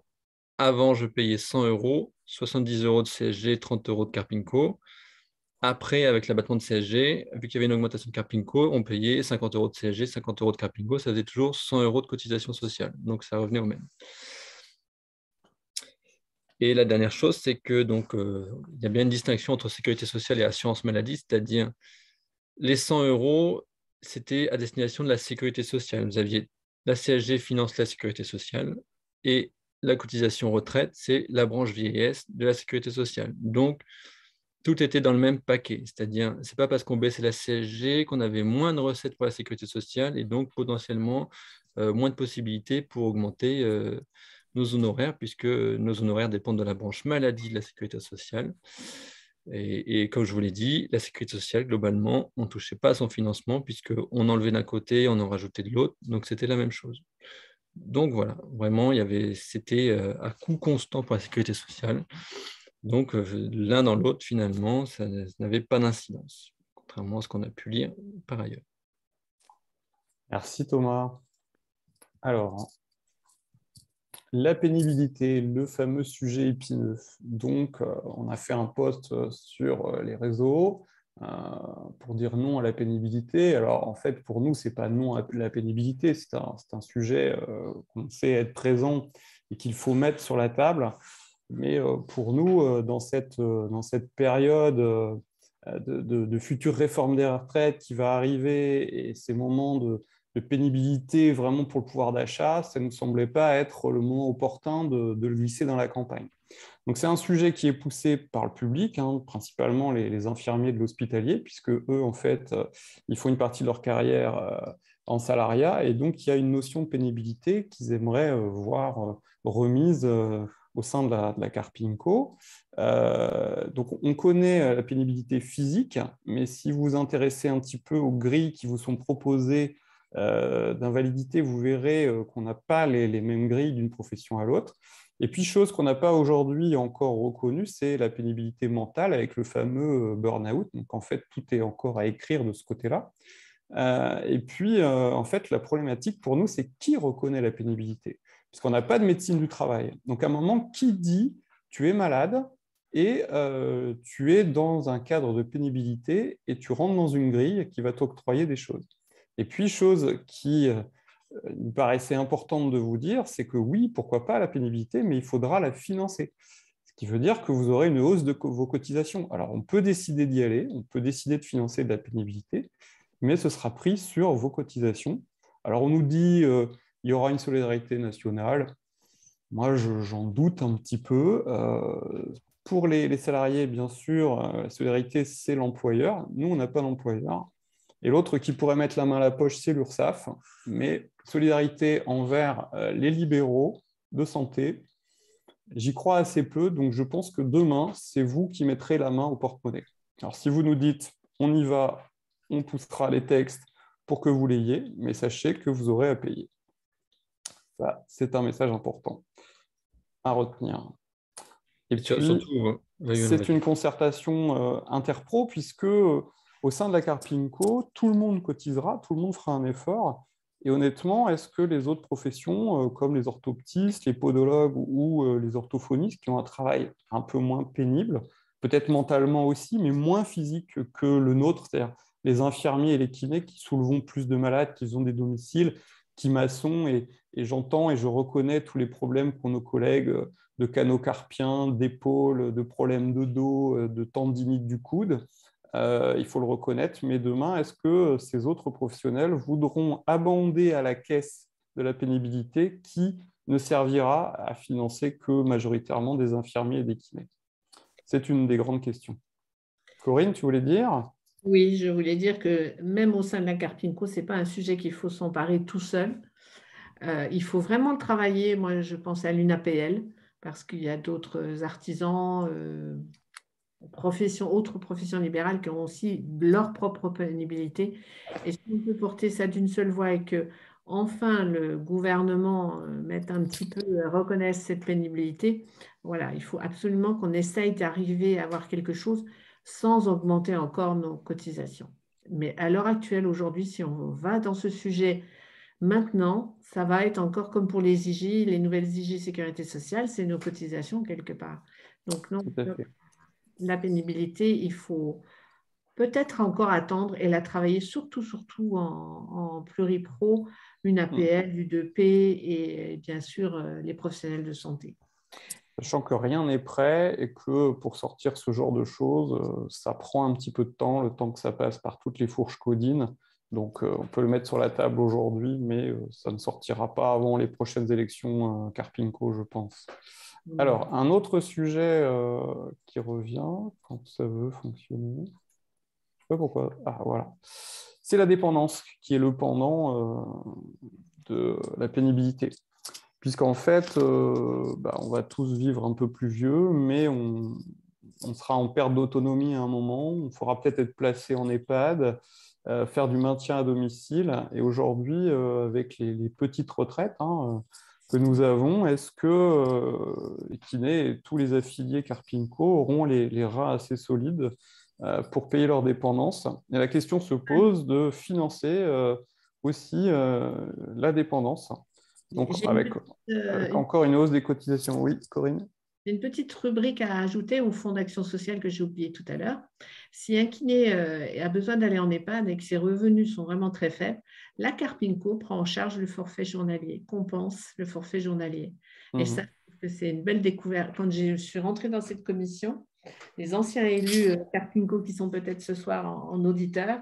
avant, je payais 100 euros, 70 euros de CSG, 30 euros de Carpinco. Après, avec l'abattement de CSG, vu qu'il y avait une augmentation de Carpinco, on payait 50 euros de CSG, 50 euros de Carpinco, ça faisait toujours 100 euros de cotisation sociale. Donc, ça revenait au même. Et la dernière chose, c'est que donc il y a bien une distinction entre sécurité sociale et assurance maladie, c'est-à-dire les 100 euros, c'était à destination de la sécurité sociale. Vous aviez la CSG finance la sécurité sociale et la cotisation retraite, c'est la branche vieillesse de la sécurité sociale. Donc, tout était dans le même paquet, c'est-à-dire, c'est pas parce qu'on baissait la CSG qu'on avait moins de recettes pour la sécurité sociale et donc potentiellement moins de possibilités pour augmenter nos honoraires, puisque nos honoraires dépendent de la branche maladie de la sécurité sociale. Et comme je vous l'ai dit, la sécurité sociale, globalement, on ne touchait pas à son financement, puisqu'on enlevait d'un côté, on en rajoutait de l'autre, donc c'était la même chose. Donc voilà, vraiment, c'était à coût constant pour la sécurité sociale. Donc l'un dans l'autre, finalement, ça n'avait pas d'incidence, contrairement à ce qu'on a pu lire par ailleurs. Merci Thomas. Alors, la pénibilité, le fameux sujet épineux. Donc, on a fait un post sur les réseaux pour dire non à la pénibilité. Alors, en fait, pour nous, ce n'est pas non à la pénibilité, c'est un sujet qu'on sait être présent et qu'il faut mettre sur la table. Mais pour nous, dans cette période de future réforme des retraites qui va arriver et ces moments de pénibilité vraiment pour le pouvoir d'achat, ça ne nous semblait pas être le moment opportun de le glisser dans la campagne. Donc c'est un sujet qui est poussé par le public, hein, principalement les infirmiers de l'hospitalier, puisque eux, en fait, ils font une partie de leur carrière en salariat, et donc il y a une notion de pénibilité qu'ils aimeraient voir remise au sein de la Carpinco. Donc on connaît la pénibilité physique, mais si vous vous intéressez un petit peu aux grilles qui vous sont proposées d'invalidité, vous verrez qu'on n'a pas les mêmes grilles d'une profession à l'autre. Et puis, chose qu'on n'a pas aujourd'hui encore reconnue, c'est la pénibilité mentale avec le fameux burn-out. Donc, en fait, tout est encore à écrire de ce côté-là. Et puis, en fait, la problématique pour nous, c'est qui reconnaît la pénibilité? Puisqu'on n'a pas de médecine du travail. Donc, à un moment, qui dit tu es malade et tu es dans un cadre de pénibilité et tu rentres dans une grille qui va t'octroyer des choses? Et puis, chose qui me paraissait importante de vous dire, c'est que oui, pourquoi pas la pénibilité, mais il faudra la financer. Ce qui veut dire que vous aurez une hausse de vos cotisations. Alors, on peut décider d'y aller, on peut décider de financer de la pénibilité, mais ce sera pris sur vos cotisations. Alors, on nous dit il y aura une solidarité nationale. Moi, j'en doute un petit peu. Pour les salariés, bien sûr, la solidarité, c'est l'employeur. Nous, on n'a pas d'employeur. Et l'autre qui pourrait mettre la main à la poche, c'est l'URSSAF. Mais solidarité envers les libéraux de santé, j'y crois assez peu. Donc, je pense que demain, c'est vous qui mettrez la main au porte-monnaie. Alors, si vous nous dites, on y va, on poussera les textes pour que vous l'ayez, mais sachez que vous aurez à payer. Ça, c'est un message important à retenir. Et puis, surtout, c'est une concertation interpro, puisque au sein de la Carpinco, tout le monde cotisera, tout le monde fera un effort. Et honnêtement, est-ce que les autres professions, comme les orthoptistes, les podologues ou les orthophonistes, qui ont un travail un peu moins pénible, peut-être mentalement aussi, mais moins physique que le nôtre, c'est-à-dire les infirmiers et les kinés qui soulevons plus de malades, qui ont des domiciles, qui maçons, et j'entends et je reconnais tous les problèmes qu'ont nos collègues de canaux carpiens, d'épaules, de problèmes de dos, de tendinite du coude. Il faut le reconnaître, mais demain, est-ce que ces autres professionnels voudront abonder à la caisse de la pénibilité qui ne servira à financer que majoritairement des infirmiers et des kinés? C'est une des grandes questions. Corinne, tu voulais dire? Oui, je voulais dire que même au sein de la Carpinco, ce n'est pas un sujet qu'il faut s'emparer tout seul. Il faut vraiment le travailler. Moi, je pense à l'UNAPL, parce qu'il y a d'autres artisans, autres professions libérales qui ont aussi leur propre pénibilité. Et si on peut porter ça d'une seule voix et que enfin le gouvernement mette un petit peu, reconnaisse cette pénibilité, voilà, il faut absolument qu'on essaye d'arriver à avoir quelque chose sans augmenter encore nos cotisations. Mais à l'heure actuelle, aujourd'hui, si on va dans ce sujet maintenant, ça va être encore comme pour les IJ, les nouvelles IJ Sécurité sociale, c'est nos cotisations quelque part. Donc non, Tout à fait. la pénibilité, il faut peut-être encore attendre et la travailler surtout en pluripro, une APL, du 2P et bien sûr les professionnels de santé. Sachant que rien n'est prêt et que pour sortir ce genre de choses, ça prend un petit peu de temps, le temps que ça passe par toutes les fourches codines. Donc, on peut le mettre sur la table aujourd'hui, mais ça ne sortira pas avant les prochaines élections Carpinco, je pense. Alors, un autre sujet qui revient quand ça veut fonctionner. Je ne sais pas pourquoi. Ah, voilà. C'est la dépendance, qui est le pendant de la pénibilité. Puisqu'en fait, on va tous vivre un peu plus vieux, mais on sera en perte d'autonomie à un moment, on faudra peut-être être placé en EHPAD, faire du maintien à domicile. Et aujourd'hui, avec les petites retraites que nous avons, est-ce que les kinés et tous les affiliés Carpinco auront les reins assez solides pour payer leur dépendance? Et la question se pose de financer aussi la dépendance. Donc, avec encore une hausse des cotisations. Oui, Corinne? J'ai une petite rubrique à ajouter au Fonds d'action sociale que j'ai oublié tout à l'heure. Si un kiné a besoin d'aller en EHPAD et que ses revenus sont vraiment très faibles, la Carpinco prend en charge le forfait journalier, compense le forfait journalier. Et ça, c'est une belle découverte. Quand je suis rentrée dans cette commission, les anciens élus Carpinco qui sont peut-être ce soir en auditeur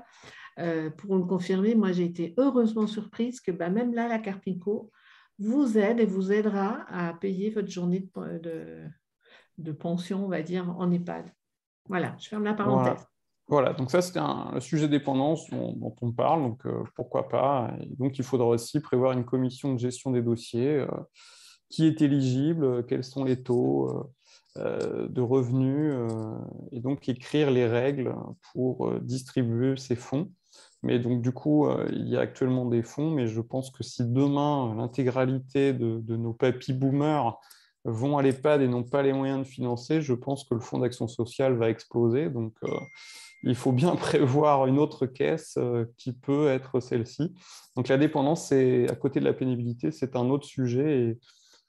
pourront le confirmer. Moi, j'ai été heureusement surprise que même là, la Carpinco vous aide et vous aidera à payer votre journée de pension, on va dire, en EHPAD. Voilà, je ferme la parenthèse. Voilà. Donc ça, c'était le sujet dépendance dont on parle, donc pourquoi pas. Et donc, il faudra aussi prévoir une commission de gestion des dossiers. Qui est éligible, quels sont les taux de revenus, et donc écrire les règles pour distribuer ces fonds. Mais donc, du coup, il y a actuellement des fonds, mais je pense que si demain, l'intégralité de nos papy boomers vont à l'EHPAD et n'ont pas les moyens de financer, je pense que le fonds d'action sociale va exploser. Donc, il faut bien prévoir une autre caisse qui peut être celle-ci. Donc, la dépendance, à côté de la pénibilité, c'est un autre sujet. Et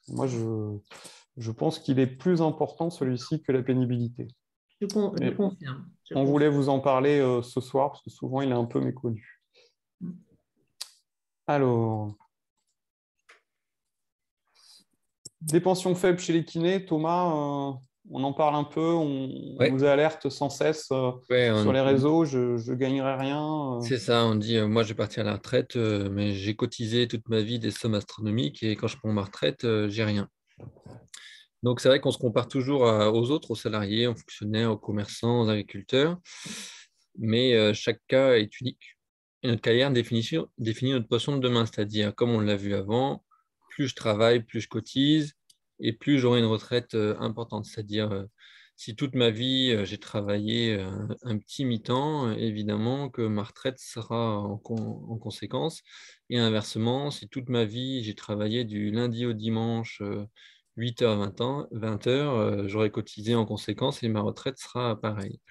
moi, je pense qu'il est plus important, celui-ci, que la pénibilité. Je confirme. On voulait vous en parler ce soir, parce que souvent, il est un peu méconnu. Alors, des pensions faibles chez les kinés, Thomas, on en parle un peu, on nous alerte sans cesse sur les réseaux, je ne gagnerai rien. C'est ça, on dit, moi, je vais partir à la retraite, mais j'ai cotisé toute ma vie des sommes astronomiques, et quand je prends ma retraite, j'ai rien. Donc, c'est vrai qu'on se compare toujours aux autres, aux salariés, aux fonctionnaires, aux commerçants, aux agriculteurs, mais chaque cas est unique. Et notre carrière définit notre poisson de demain, c'est-à-dire, comme on l'a vu avant, plus je travaille, plus je cotise, et plus j'aurai une retraite importante. C'est-à-dire, si toute ma vie, j'ai travaillé un petit mi-temps, évidemment que ma retraite sera en conséquence. Et inversement, si toute ma vie, j'ai travaillé du lundi au dimanche, 8h, 20h, j'aurai cotisé en conséquence et ma retraite sera pareille.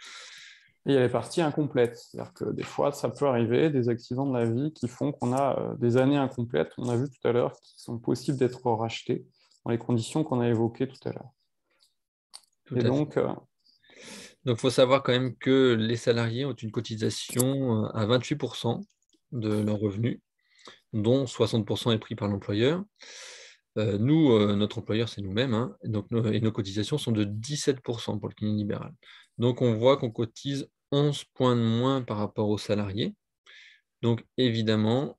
Et il y a les parties incomplètes. C'est-à-dire que des fois, ça peut arriver, des accidents de la vie qui font qu'on a des années incomplètes, on a vu tout à l'heure, qui sont possibles d'être rachetées dans les conditions qu'on a évoquées tout à l'heure. Et donc, Donc, il faut savoir quand même que les salariés ont une cotisation à 28% de leur revenu, dont 60% est pris par l'employeur. Nous, notre employeur, c'est nous-mêmes, hein, donc et nos cotisations sont de 17% pour le kiné libéral. Donc, on voit qu'on cotise 11 points de moins par rapport aux salariés. Donc, évidemment,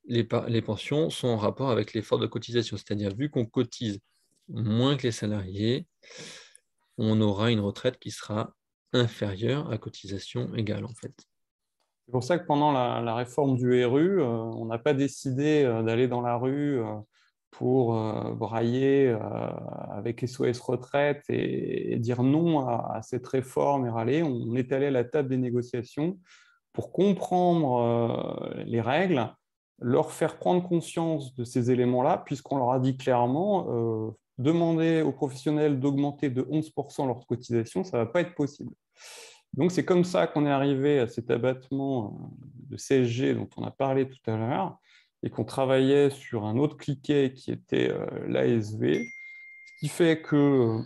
les pensions sont en rapport avec l'effort de cotisation, c'est-à-dire vu qu'on cotise moins que les salariés, on aura une retraite qui sera inférieure à cotisation égale, en fait. C'est pour ça que pendant la réforme du RU, on n'a pas décidé d'aller dans la rue pour brailler avec SOS Retraite et dire non à cette réforme et râler. On est allé à la table des négociations pour comprendre les règles, leur faire prendre conscience de ces éléments-là, puisqu'on leur a dit clairement, demander aux professionnels d'augmenter de 11% leur cotisation, ça ne va pas être possible. Donc, c'est comme ça qu'on est arrivé à cet abattement de CSG dont on a parlé tout à l'heure et qu'on travaillait sur un autre cliquet qui était l'ASV, ce qui fait que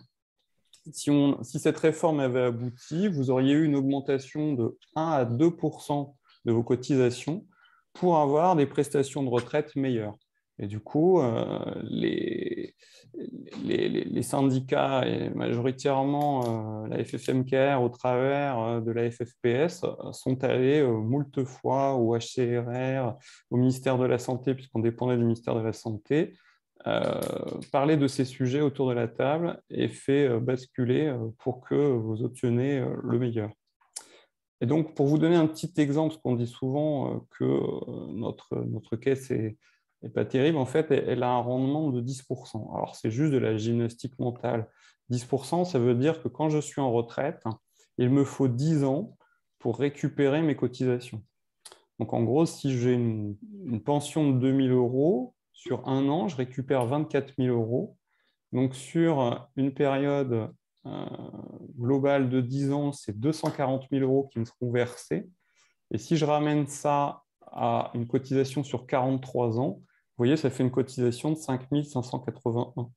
si cette réforme avait abouti, vous auriez eu une augmentation de 1 à 2% de vos cotisations pour avoir des prestations de retraite meilleures. Et du coup, les syndicats, et majoritairement la FFMKR au travers de la FFPS, sont allés moult fois au HCRR, au ministère de la Santé, puisqu'on dépendait du ministère de la Santé, parler de ces sujets autour de la table et fait basculer pour que vous obteniez le meilleur. Et donc, pour vous donner un petit exemple, parce qu'on dit souvent que notre caisse n'est pas terrible, en fait, elle a un rendement de 10%. Alors, c'est juste de la gymnastique mentale. 10%, ça veut dire que quand je suis en retraite, il me faut 10 ans pour récupérer mes cotisations. Donc, en gros, si j'ai une pension de 2 000 €, sur un an, je récupère 24 000 €. Donc, sur une période globale de 10 ans, c'est 240 000 € qui me seront versés. Et si je ramène ça à une cotisation sur 43 ans, vous voyez, ça fait une cotisation de 5 581.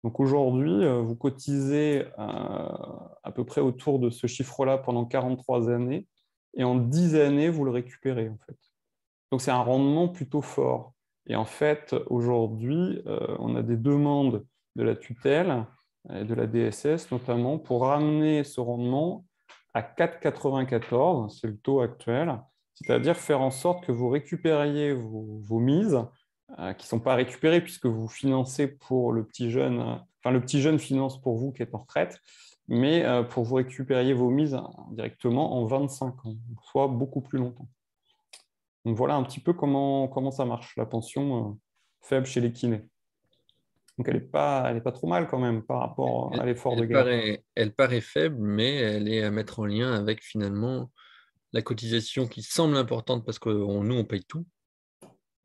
Donc aujourd'hui, vous cotisez à peu près autour de ce chiffre-là pendant 43 années, et en 10 années, vous le récupérez, en fait. Donc c'est un rendement plutôt fort. Et en fait, aujourd'hui, on a des demandes de la tutelle et de la DSS, notamment, pour ramener ce rendement à 4,94, c'est le taux actuel, c'est-à-dire faire en sorte que vous récupériez vos mises, qui ne sont pas récupérées puisque vous financez pour le petit jeune, enfin le petit jeune finance pour vous qui êtes en retraite, mais pour vous récupériez vos mises directement en 25 ans, soit beaucoup plus longtemps. Donc voilà un petit peu comment ça marche, la pension faible chez les kinés. Donc elle n'est pas trop mal quand même par rapport à l'effort de guerre. Elle paraît faible, mais elle est à mettre en lien avec finalement la cotisation qui semble importante parce que nous, on paye tout.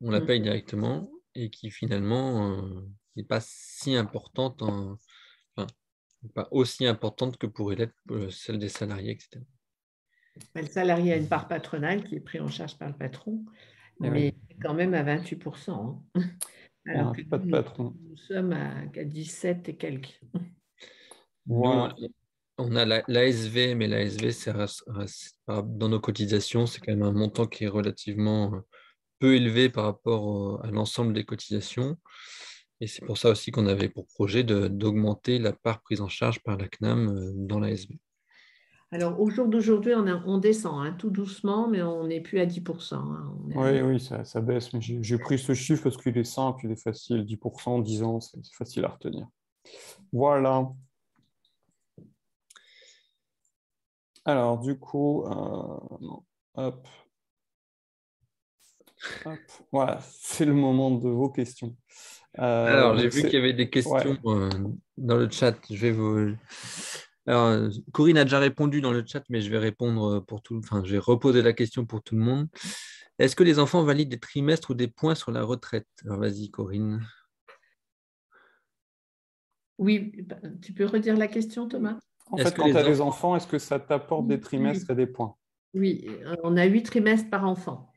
On la paye directement et qui finalement n'est pas si importante, pas aussi importante que pourrait l'être celle des salariés, etc. Le salarié a une part patronale qui est prise en charge par le patron, mais quand même à 28%. Alors que pas de patron. Nous sommes à 17 et quelques. Voilà. Nous, on a l'ASV, mais l'ASV, dans nos cotisations, c'est quand même un montant qui est relativement peu élevé par rapport à l'ensemble des cotisations. Et c'est pour ça aussi qu'on avait pour projet d'augmenter la part prise en charge par la CNAM dans l'ASV. Alors, au jour d'aujourd'hui, on descend tout doucement, mais on n'est plus à 10%. Oui, ça baisse, mais j'ai pris ce chiffre parce qu'il est simple, il est facile. 10%, 10 ans, c'est facile à retenir. Voilà. Alors, du coup, hop. Voilà, c'est le moment de vos questions. Alors, j'ai vu qu'il y avait des questions dans le chat. Alors, Corinne a déjà répondu dans le chat, mais je vais répondre je vais reposer la question pour tout le monde. Est-ce que les enfants valident des trimestres ou des points sur la retraite? Alors, vas-y, Corinne. Oui, tu peux redire la question, Thomas? En fait, quand tu as des enfants, est-ce que ça t'apporte des trimestres et des points? Oui, on a 8 trimestres par enfant.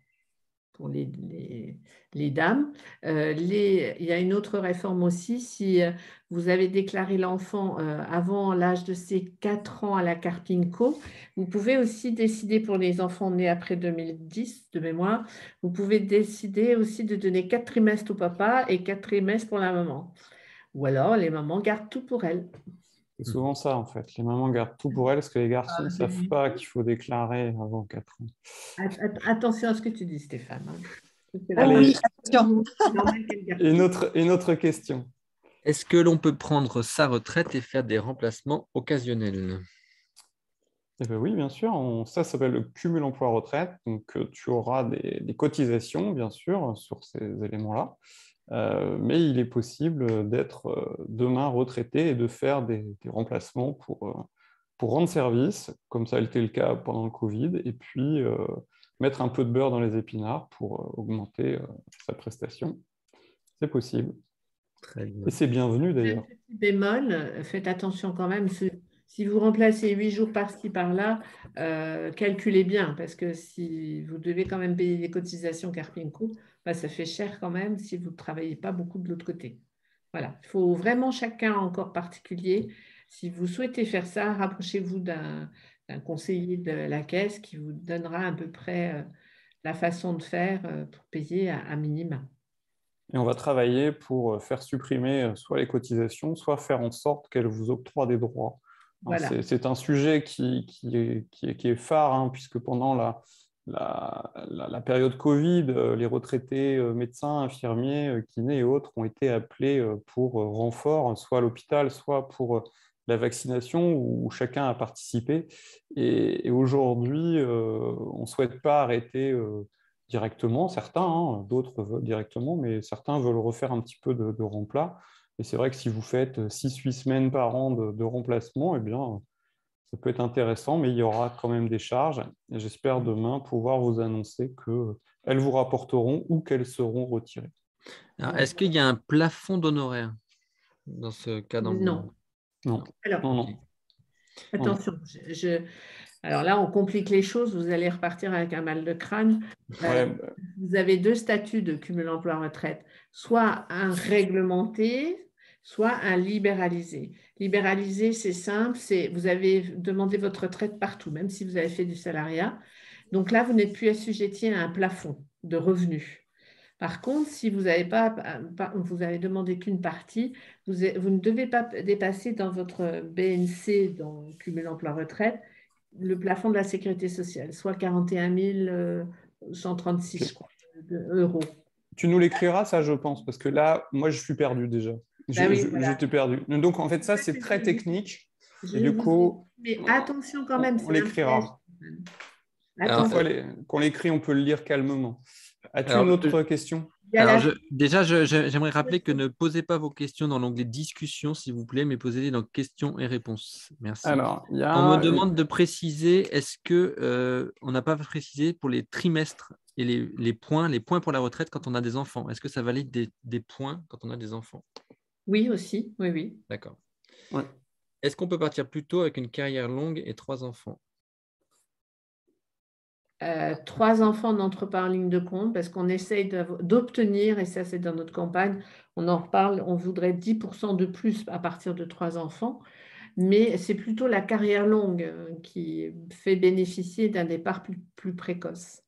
pour les dames. Il y a une autre réforme aussi. Si vous avez déclaré l'enfant avant l'âge de ses 4 ans à la Carpinco, vous pouvez aussi décider pour les enfants nés après 2010, de mémoire, vous pouvez décider aussi de donner 4 trimestres au papa et 4 trimestres pour la maman. Ou alors, les mamans gardent tout pour elles. C'est souvent ça, en fait. Les mamans gardent tout pour elles parce que les garçons ne savent pas qu'il faut déclarer avant 4 ans. Attention à ce que tu dis, Stéphane. Allez. Oui, attention. Une autre question. Est-ce que l'on peut prendre sa retraite et faire des remplacements occasionnels? Eh bien oui, bien sûr. Ça s'appelle le cumul emploi-retraite. Donc, tu auras des cotisations, bien sûr, sur ces éléments-là. Mais il est possible d'être demain retraité et de faire des remplacements pour rendre service, comme ça a été le cas pendant le Covid, et puis mettre un peu de beurre dans les épinards pour augmenter sa prestation. C'est possible. Très bien. Et c'est bienvenu d'ailleurs. Petit bémol, faites attention quand même. Si vous remplacez 8 jours par-ci, par-là, calculez bien, parce que si vous devez quand même payer des cotisations Carpinco, ça fait cher quand même si vous ne travaillez pas beaucoup de l'autre côté. Voilà, il faut vraiment chacun encore particulier. Si vous souhaitez faire ça, rapprochez-vous d'un conseiller de la caisse qui vous donnera à peu près la façon de faire pour payer à minima. Et on va travailler pour faire supprimer soit les cotisations, soit faire en sorte qu'elles vous octroient des droits. Voilà. C'est un sujet qui est phare, hein, puisque pendant la période Covid, les retraités médecins, infirmiers, kinés et autres ont été appelés pour renfort, soit à l'hôpital, soit pour la vaccination, où chacun a participé. Et aujourd'hui, on ne souhaite pas arrêter directement, certains, hein, d'autres veulent directement, mais certains veulent refaire un petit peu de remplat. Et c'est vrai que si vous faites 6-8 semaines par an de remplacement, eh bien, ça peut être intéressant, mais il y aura quand même des charges. Et j'espère demain pouvoir vous annoncer qu'elles vous rapporteront ou qu'elles seront retirées. Alors, est-ce qu'il y a un plafond d'honoraires dans ce cas Non. Non. Alors, Non. attention, alors là, on complique les choses, vous allez repartir avec un mal de crâne. Vous avez 2 statuts de cumul emploi-retraite, soit un réglementé, soit un libéralisé. Libéralisé, c'est simple, vous avez demandé votre retraite partout, même si vous avez fait du salariat. Donc là, vous n'êtes plus assujetti à un plafond de revenus. Par contre, si vous avez demandé qu'une partie, vous ne devez pas dépasser dans votre BNC, dans le cumul emploi-retraite, le plafond de la sécurité sociale, soit 41 136 euros. Tu nous l'écriras, ça, je pense, parce que là, moi, je suis perdu déjà. J'étais perdu. Donc, en fait, ça, c'est très technique. Et du coup, mais attention quand même. On l'écrira. Qu'on l'écrit, on peut le lire calmement. As-tu une autre question? Déjà, j'aimerais rappeler que ne posez pas vos questions dans l'onglet discussion, s'il vous plaît, mais posez-les dans questions et réponses. Merci. Alors, on me demande de préciser, est-ce qu'on n'a pas précisé pour les trimestres et les points pour la retraite quand on a des enfants? Est-ce que ça valide des points quand on a des enfants? Oui, aussi. Oui. D'accord. Ouais. Est-ce qu'on peut partir plus tôt avec une carrière longue et 3 enfants? 3 enfants n'entrent pas en ligne de compte parce qu'on essaye d'obtenir, et ça c'est dans notre campagne, on en reparle, on voudrait 10% de plus à partir de 3 enfants, mais c'est plutôt la carrière longue qui fait bénéficier d'un départ plus précoce.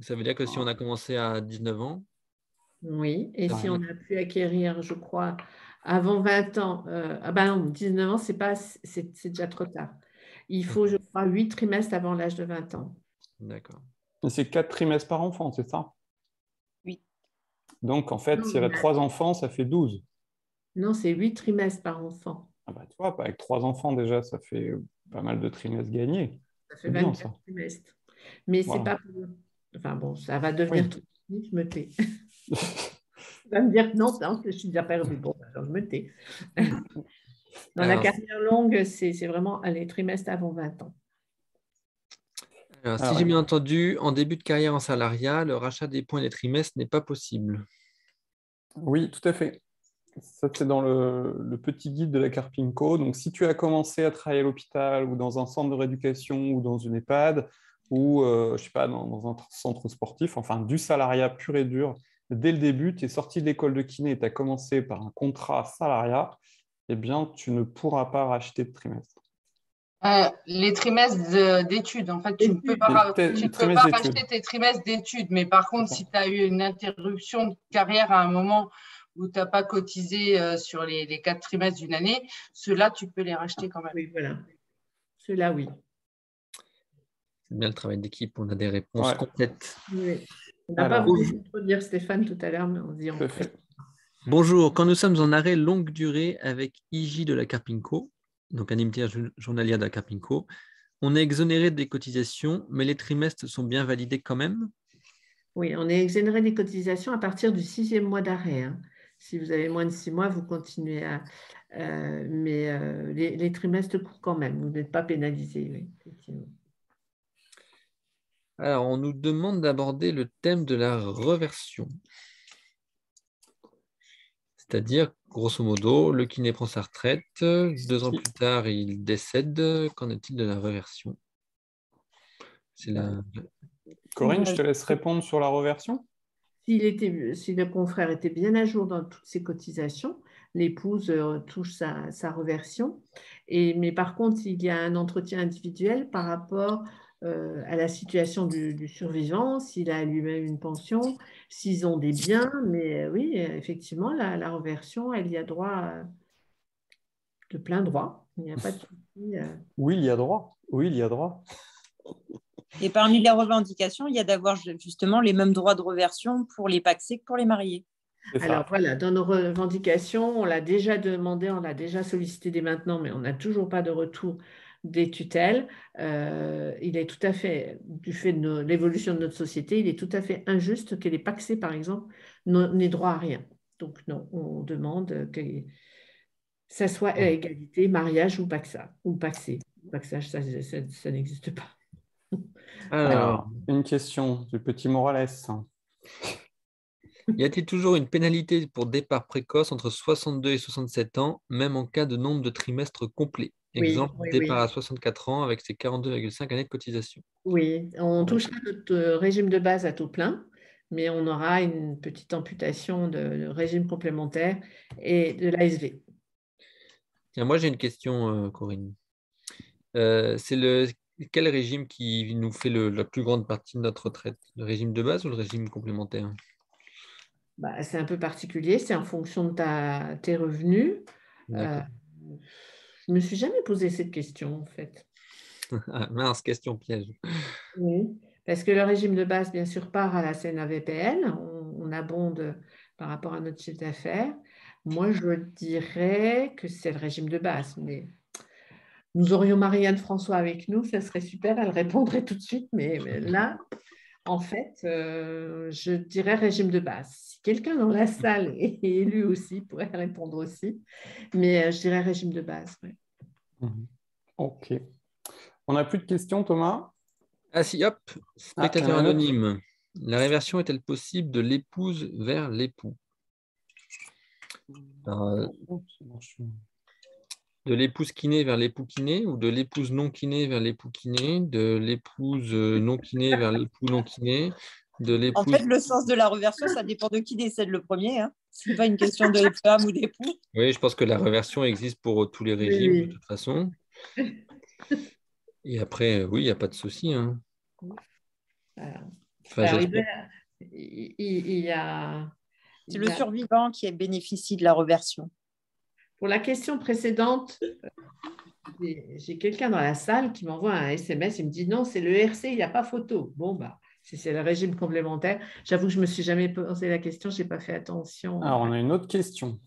Ça veut dire que si on a commencé à 19 ans? Oui, et si on a pu acquérir, je crois, avant 20 ans, non, 19 ans, c'est déjà trop tard. Il faut, je crois, 8 trimestres avant l'âge de 20 ans. D'accord. C'est 4 trimestres par enfant, c'est ça? Oui. Donc, en fait, s'il y a 3 enfants, ça fait 12. Non, c'est 8 trimestres par enfant. Ah bah, tu vois, avec 3 enfants, déjà, ça fait pas mal de trimestres gagnés. Ça fait 24 trimestres. Mais c'est pas pour... Enfin bon, ça va devenir tout petit, je me tais. Tu vas me dire que non, je suis déjà perdu. Bon, alors je me tais. Dans la carrière longue, c'est vraiment les trimestres avant 20 ans. Alors, si j'ai bien entendu, en début de carrière en salariat, le rachat des points des trimestres n'est pas possible. Oui, tout à fait. Ça, c'est dans le petit guide de la Carpinco. Donc, si tu as commencé à travailler à l'hôpital ou dans un centre de rééducation ou dans une EHPAD, ou, je sais pas, dans un centre sportif, enfin du salariat pur et dur, dès le début, tu es sorti de l'école de kiné et tu as commencé par un contrat salariat, eh bien, tu ne pourras pas racheter de trimestre. Les trimestres d'études, en fait, tu ne peux pas racheter tes trimestres d'études. Mais par contre, si tu as eu une interruption de carrière à un moment où tu n'as pas cotisé sur les 4 trimestres d'une année, ceux-là, tu peux les racheter quand même. Oui, voilà. Ceux-là, oui. C'est bien le travail d'équipe, on a des réponses complètes. Oui. On n'a pas voulu trop dire Stéphane tout à l'heure, mais on dit on fait. Bonjour, quand nous sommes en arrêt longue durée avec IJ de la Carpinco, donc indemnité journalière de la Carpinco, on est exonéré des cotisations, mais les trimestres sont bien validés quand même? Oui, on est exonéré des cotisations à partir du 6e mois d'arrêt. Hein. Si vous avez moins de 6 mois, vous continuez à… mais les trimestres courent quand même. Vous n'êtes pas pénalisé, oui, effectivement. Alors, on nous demande d'aborder le thème de la reversion. C'est-à-dire, grosso modo, le kiné prend sa retraite, 2 ans plus tard, il décède. Qu'en est-il de la reversion? Corinne, je te laisse répondre sur la reversion. Si le confrère était bien à jour dans toutes ses cotisations, l'épouse touche sa reversion. Mais par contre, il y a un entretien individuel par rapport à la situation du survivant, s'il a lui-même une pension, s'ils ont des biens. Mais oui, effectivement, la reversion, elle y a droit de plein droit. Il n'y a pas de souci. Oui, il y a droit. Oui, il y a droit. Et parmi les revendications, il y a d'avoir justement les mêmes droits de reversion pour les pacsés que pour les mariés. Alors voilà, dans nos revendications, on l'a déjà demandé, on l'a déjà sollicité dès maintenant, mais on n'a toujours pas de retour des tutelles. Il est tout à fait, du fait de l'évolution de notre société, il est tout à fait injuste que les pacsés, par exemple, n'aient droit à rien. Donc non, on demande que ça soit à égalité, mariage ou pacsé. Pacsage, ça n'existe pas. Alors, une question du petit Morales. Y a-t-il toujours une pénalité pour départ précoce entre 62 et 67 ans, même en cas de nombre de trimestres complets? Exemple, départ à 64 ans avec ses 42,5 années de cotisation. Oui, on touchera notre régime de base à taux plein, mais on aura une petite amputation de régime complémentaire et de l'ASV. Tiens, moi j'ai une question, Corinne. C'est quel régime qui nous fait la plus grande partie de notre retraite? Le régime de base ou le régime complémentaire? C'est un peu particulier, c'est en fonction de tes revenus. Je ne me suis jamais posé cette question, en fait. Ah, mince, question piège. Oui, parce que le régime de base, bien sûr, part à la CNAVPL. On abonde par rapport à notre chiffre d'affaires. Moi, je dirais que c'est le régime de base, mais nous aurions Marianne François avec nous, ça serait super, elle répondrait tout de suite, mais là, en fait, je dirais régime de base. Si quelqu'un dans la salle est élu aussi, pourrait répondre aussi, mais je dirais régime de base. Ouais. Ok. On n'a plus de questions, Thomas? Ah si, hop, spectateur anonyme. La réversion est-elle possible de l'épouse vers l'époux? De l'épouse kiné vers l'époux kiné, ou de l'épouse non kiné vers l'époux kiné, de l'épouse non kiné vers l'époux non kiné, de l'épouse… En fait, le sens de la reversion, ça dépend de qui décède le premier. Hein. Ce n'est pas une question de femme ou d'époux. Oui, je pense que la reversion existe pour tous les régimes, de toute façon. Et après, oui, il n'y a pas de souci. Hein. Enfin, il y a… C'est le survivant qui bénéficie de la reversion. Pour la question précédente, j'ai quelqu'un dans la salle qui m'envoie un SMS, il me dit non, c'est le RC, il n'y a pas photo. Bon, si c'est le régime complémentaire, j'avoue que je ne me suis jamais posé la question, je n'ai pas fait attention. Alors, on a une autre question.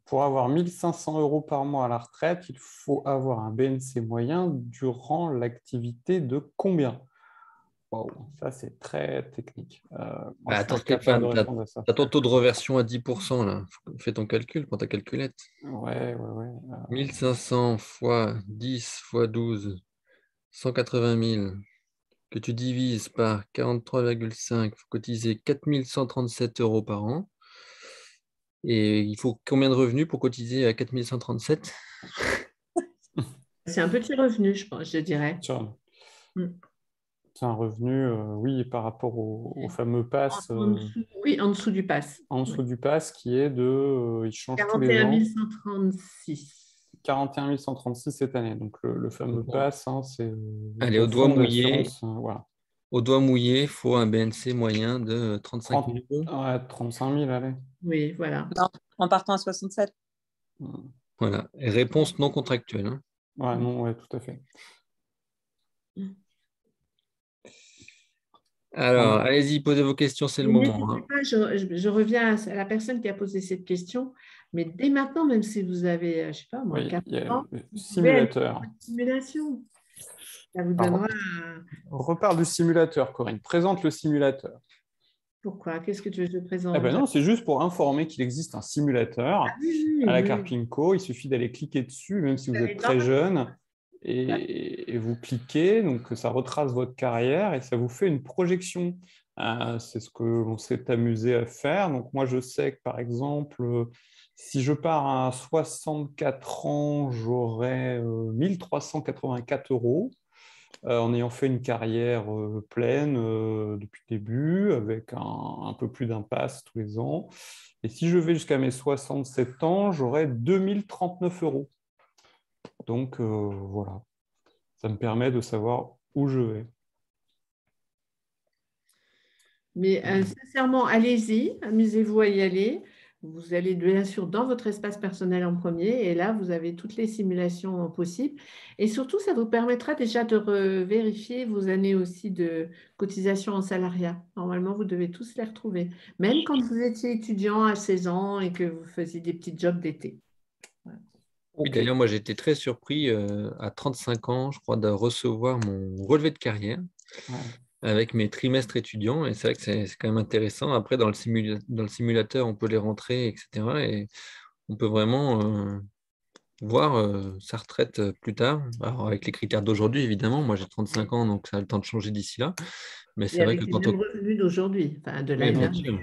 Pour avoir 1 500 € par mois à la retraite, il faut avoir un BNC moyen durant l'activité de combien? Wow, ça, c'est très technique. Attends, Stéphane, tu as ton taux de reversion à 10%. Là. Fais ton calcul, prends ta calculette. Ouais. 1500 fois 10 fois 12, 180 000, que tu divises par 43,5, il faut cotiser 4 137 € par an. Et il faut combien de revenus pour cotiser à 4 137? C'est un petit revenu, je dirais. Mm. C'est un revenu, oui, par rapport au fameux pass, Oui, en dessous du pass. en dessous du pass qui est il change tous les 41 ans. 136. 41 136 cette année. Donc, le fameux Bon. pass, hein, c'est Allez, le au doigt fonds mouillé. d'assurance. Voilà. Au doigt mouillé, il faut un BNC moyen de 35 000 euros. Ouais, 35 000, allez. Oui, voilà. Non, en partant à 67. Voilà. Et réponse non contractuelle. Hein. Ouais, non, ouais, tout à fait. Alors, Voilà. allez-y, posez vos questions, c'est le Mais moment. n'hésitez Hein. pas, je reviens à la personne qui a posé cette question, mais dès maintenant, même si vous avez, je ne sais pas, moi, Oui, 4 il y a ans, le vous pouvez aller simulateur. faire une simulation. Ça vous Alors, donnera... reparle du simulateur, Corinne. Présente le simulateur. Pourquoi? Qu'est-ce que tu veux que je Eh présente? ben non, c'est juste pour informer qu'il existe un simulateur Oui, à la oui. Carpinco. Il suffit d'aller cliquer dessus, même si vous Allez êtes dans très votre- jeune, et vous cliquez, donc ça retrace votre carrière et ça vous fait une projection. C'est ce que l'on s'est amusé à faire. Donc moi, je sais que par exemple, si je pars à 64 ans, j'aurai 1384 euros. En ayant fait une carrière pleine depuis le début, avec un peu plus d'un pass tous les ans. Et si je vais jusqu'à mes 67 ans, j'aurai 2039 euros. Donc voilà, ça me permet de savoir où je vais. Mais sincèrement, allez-y, amusez-vous à y aller. Vous allez bien sûr dans votre espace personnel en premier et là, vous avez toutes les simulations possibles. Et surtout, ça vous permettra déjà de vérifier vos années aussi de cotisation en salariat. Normalement, vous devez tous les retrouver, même quand vous étiez étudiant à 16 ans et que vous faisiez des petits jobs d'été. Voilà. Oui, Ok. d'ailleurs, moi, j'ai été très surpris à 35 ans, je crois, de recevoir mon relevé de carrière Ouais. avec mes trimestres étudiants. Et c'est vrai que c'est quand même intéressant. Après, dans le simulateur, on peut les rentrer, etc. Et on peut vraiment voir sa retraite plus tard. Alors, avec les critères d'aujourd'hui, évidemment. Moi, j'ai 35 ans, donc ça a le temps de changer d'ici là. Mais Et c'est vrai que avec les quand mêmes on... revenus d'aujourd'hui, enfin de Oui, l'année bien dernière. sûr.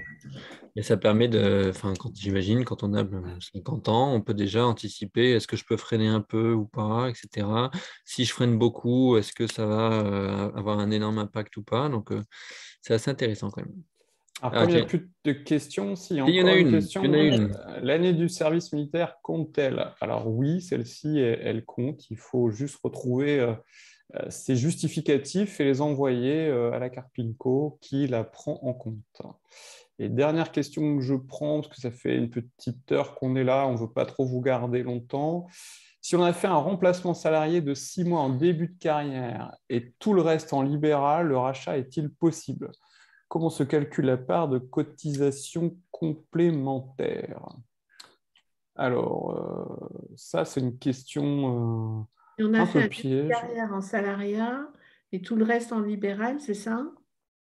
Et ça permet de, enfin, j'imagine, quand on a 50 ans, on peut déjà anticiper, est-ce que je peux freiner un peu ou pas, etc. Si je freine beaucoup, est-ce que ça va avoir un énorme impact ou pas? Donc, c'est assez intéressant quand même. Alors, Ah, comme il n'y a tiens, plus de questions, si, il y en a encore une une, il y en question. a une. L'année du service militaire compte-t-elle? Alors oui, celle-ci, elle compte. Il faut juste retrouver ces justificatifs et les envoyer à la Carpinco qui la prend en compte. Et dernière question que je prends, parce que ça fait une petite heure qu'on est là, on ne veut pas trop vous garder longtemps. Si on a fait un remplacement salarié de 6 mois en début de carrière et tout le reste en libéral, le rachat est-il possible? Comment se calcule la part de cotisation complémentaire? Alors, ça, c'est une question Et on a un fait peu un début de piège. carrière en salariat et tout le reste en libéral, c'est ça?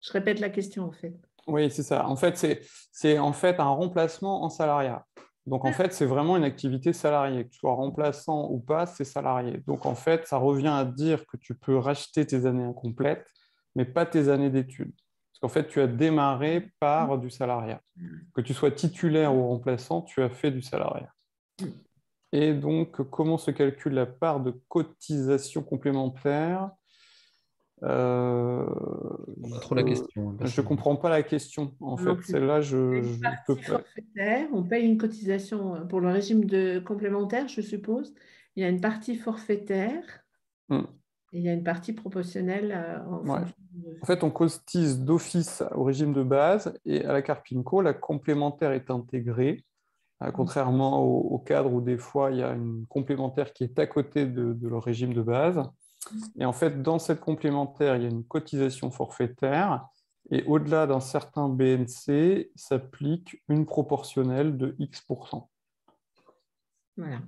Je répète la question en fait. Oui, c'est ça. En fait, c'est en fait un remplacement en salariat. Donc, en fait, c'est vraiment une activité salariée. Que tu sois remplaçant ou pas, c'est salarié. Donc, en fait, ça revient à dire que tu peux racheter tes années incomplètes, mais pas tes années d'études. Parce qu'en fait, tu as démarré par du salariat. Que tu sois titulaire ou remplaçant, tu as fait du salariat. Et donc, comment se calcule la part de cotisation complémentaire? On a trop la question. Je ne comprends pas la question. En Non fait, plus. celle-là, je Une ne peux partie pas. forfaitaire, on paye une cotisation pour le régime de complémentaire, je suppose. Il y a une partie forfaitaire Hmm. et il y a une partie proportionnelle en Ouais. fonction de... En fait, on cotise d'office au régime de base et à la Carpinco, la complémentaire est intégrée, contrairement au cadre où des fois il y a une complémentaire qui est à côté de leur régime de base. Et en fait, dans cette complémentaire, il y a une cotisation forfaitaire et au-delà d'un certain BNC, s'applique une proportionnelle de X%. Voilà.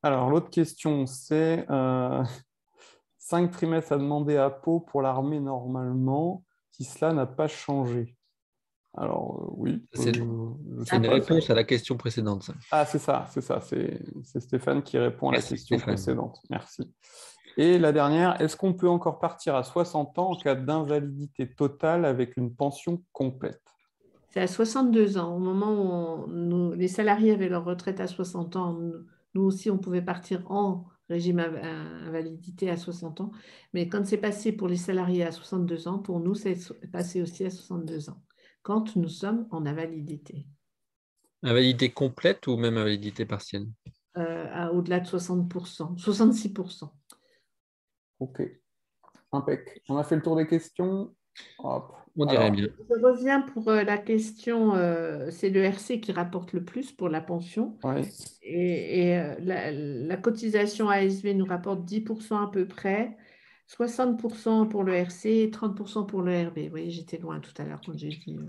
Alors, l'autre question, c'est 5 trimestres à demander à Pau pour l'armée normalement, si cela n'a pas changé. Alors, oui, C'est je c'est sais une pas. réponse à la question précédente, ça. Ah, c'est ça, c'est ça. C'est Stéphane qui répond à la Merci, question Stéphane. précédente. Merci. Et la dernière, est-ce qu'on peut encore partir à 60 ans en cas d'invalidité totale avec une pension complète? C'est à 62 ans. Au moment où les salariés avaient leur retraite à 60 ans, nous aussi, on pouvait partir en régime invalidité à 60 ans. Mais quand c'est passé pour les salariés à 62 ans, pour nous, c'est passé aussi à 62 ans, quand nous sommes en invalidité. Invalidité complète ou même invalidité partielle? Au-delà de 60%, 66%. Ok, impec. On a fait le tour des questions. Hop. On dirait bien. Je reviens pour la question, c'est le RC qui rapporte le plus pour la pension. Ouais. Et la cotisation ASV nous rapporte 10% à peu près, 60% pour le RC et 30% pour le RB. Vous voyez, j'étais loin tout à l'heure quand j'ai dit.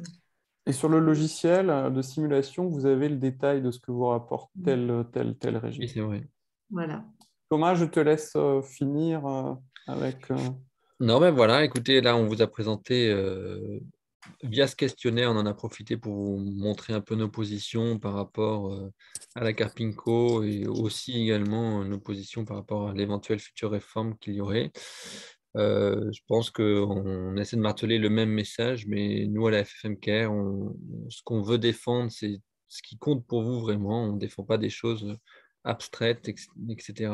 Et sur le logiciel de simulation, vous avez le détail de ce que vous rapporte tel régime. Oui, c'est vrai. Voilà. Thomas, je te laisse finir avec... Non, ben voilà, écoutez, là, on vous a présenté, via ce questionnaire, on en a profité pour vous montrer un peu nos positions par rapport à la Carpinco et aussi également nos positions par rapport à l'éventuelle future réforme qu'il y aurait. Je pense qu'on essaie de marteler le même message, mais nous, à la FFM-Care, ce qu'on veut défendre, c'est ce qui compte pour vous vraiment. On ne défend pas des choses abstraites, etc.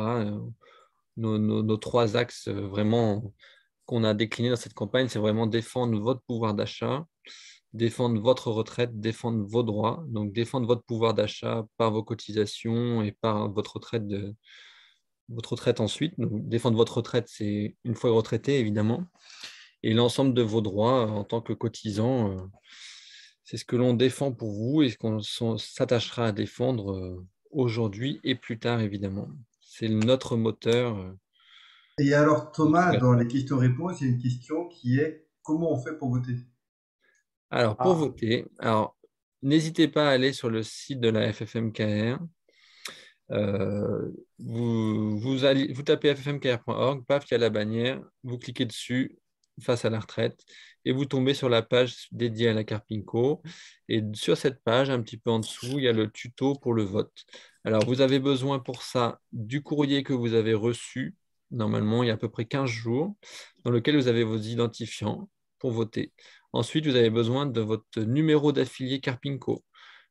Nos trois axes vraiment qu'on a déclinés dans cette campagne, c'est vraiment défendre votre pouvoir d'achat, défendre votre retraite, défendre vos droits. Donc, défendre votre pouvoir d'achat par vos cotisations et par votre retraite ensuite. Donc, défendre votre retraite, c'est une fois retraité, évidemment. Et l'ensemble de vos droits en tant que cotisant, c'est ce que l'on défend pour vous et ce qu'on s'attachera à défendre aujourd'hui et plus tard, évidemment. C'est notre moteur. Et alors, Thomas, dans les questions-réponses, il y a une question qui est comment on fait pour voter? Alors, pour voter, n'hésitez pas à aller sur le site de la FFM-KR. Vous tapez ffmkr.org, paf, il y a la bannière, vous cliquez dessus face à la retraite et vous tombez sur la page dédiée à la Carpinco. Et sur cette page, un petit peu en dessous, il y a le tuto pour le vote. Alors, vous avez besoin pour ça du courrier que vous avez reçu, normalement, il y a à peu près 15 jours, dans lequel vous avez vos identifiants pour voter. Ensuite, vous avez besoin de votre numéro d'affilié Carpinco.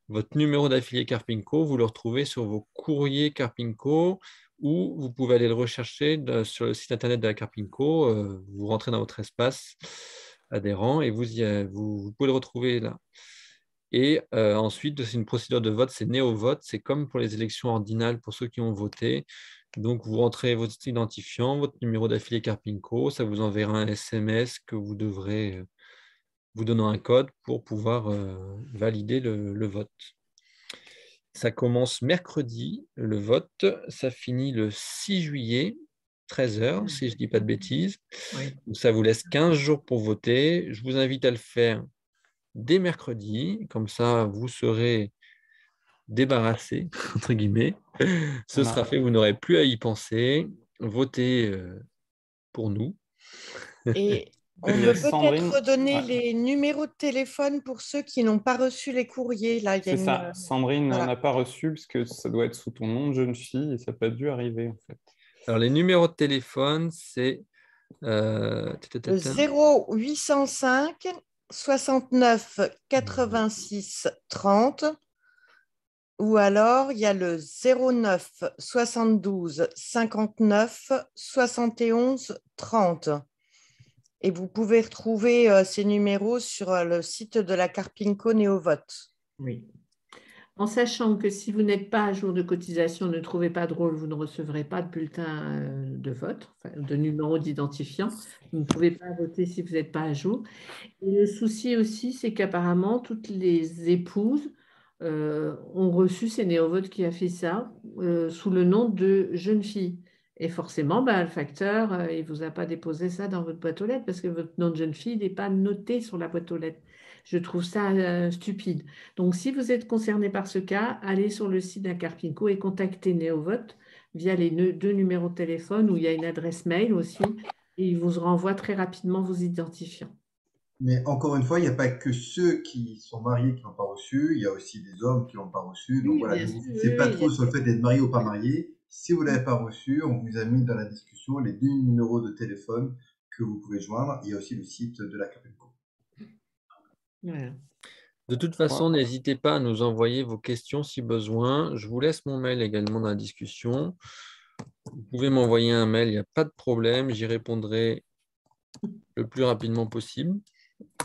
Votre numéro d'affilié Carpinco, vous le retrouvez sur vos courriers Carpinco ou vous pouvez aller le rechercher sur le site internet de la Carpinco. Vous rentrez dans votre espace adhérent et vous pouvez le retrouver là. Et ensuite, c'est une procédure de vote, c'est néo-vote. C'est comme pour les élections ordinales pour ceux qui ont voté. Donc, vous rentrez votre identifiant, votre numéro d'affilié Carpinco. Ça vous enverra un SMS que vous devrez vous donnant un code pour pouvoir valider le vote. Ça commence mercredi, le vote. Ça finit le 6 juillet, 13h, si je ne dis pas de bêtises. Oui. Donc, ça vous laisse 15 jours pour voter. Je vous invite à le faire dès mercredi. Comme ça, vous serez débarrassé, entre guillemets. Ce sera fait, vous n'aurez plus à y penser. Votez pour nous. Et on peut peut-être redonner les numéros de téléphone pour ceux qui n'ont pas reçu les courriers. Là, c'est ça, Sandrine n'a pas reçu parce que ça doit être sous ton nom de jeune fille et ça n'a pas dû arriver en fait. Alors les numéros de téléphone, c'est 0805 69 86 30 ou alors il y a le 09 72 59 71 30. Et vous pouvez retrouver ces numéros sur le site de la Carpinco Néovote. Oui. En sachant que si vous n'êtes pas à jour de cotisation, ne trouvez pas de rôle, vous ne recevrez pas de bulletin de vote, de numéro d'identifiant. Vous ne pouvez pas voter si vous n'êtes pas à jour. Et le souci aussi, c'est qu'apparemment, toutes les épouses ont reçu, c'est Néovote qui a fait ça, sous le nom de jeune fille. Et forcément, le facteur, il ne vous a pas déposé ça dans votre boîte aux lettres parce que votre nom de jeune fille n'est pas noté sur la boîte aux lettres. Je trouve ça stupide. Donc, si vous êtes concerné par ce cas, allez sur le site d'un Carpinco et contactez Néovote via les 2 numéros de téléphone où il y a une adresse mail aussi et il vous renvoie très rapidement vos identifiants. Mais encore une fois, il n'y a pas que ceux qui sont mariés qui n'ont pas reçu, il y a aussi des hommes qui n'ont pas reçu. Donc voilà, ne vous fixez pas trop sur le fait d'être marié ou pas marié. Si vous ne l'avez pas reçu, on vous a mis dans la discussion les 2 numéros de téléphone que vous pouvez joindre. Il y a aussi le site de la Carpinco. Voilà. De toute façon, n'hésitez pas à nous envoyer vos questions si besoin. Je vous laisse mon mail également dans la discussion. Vous pouvez m'envoyer un mail, il n'y a pas de problème. J'y répondrai le plus rapidement possible.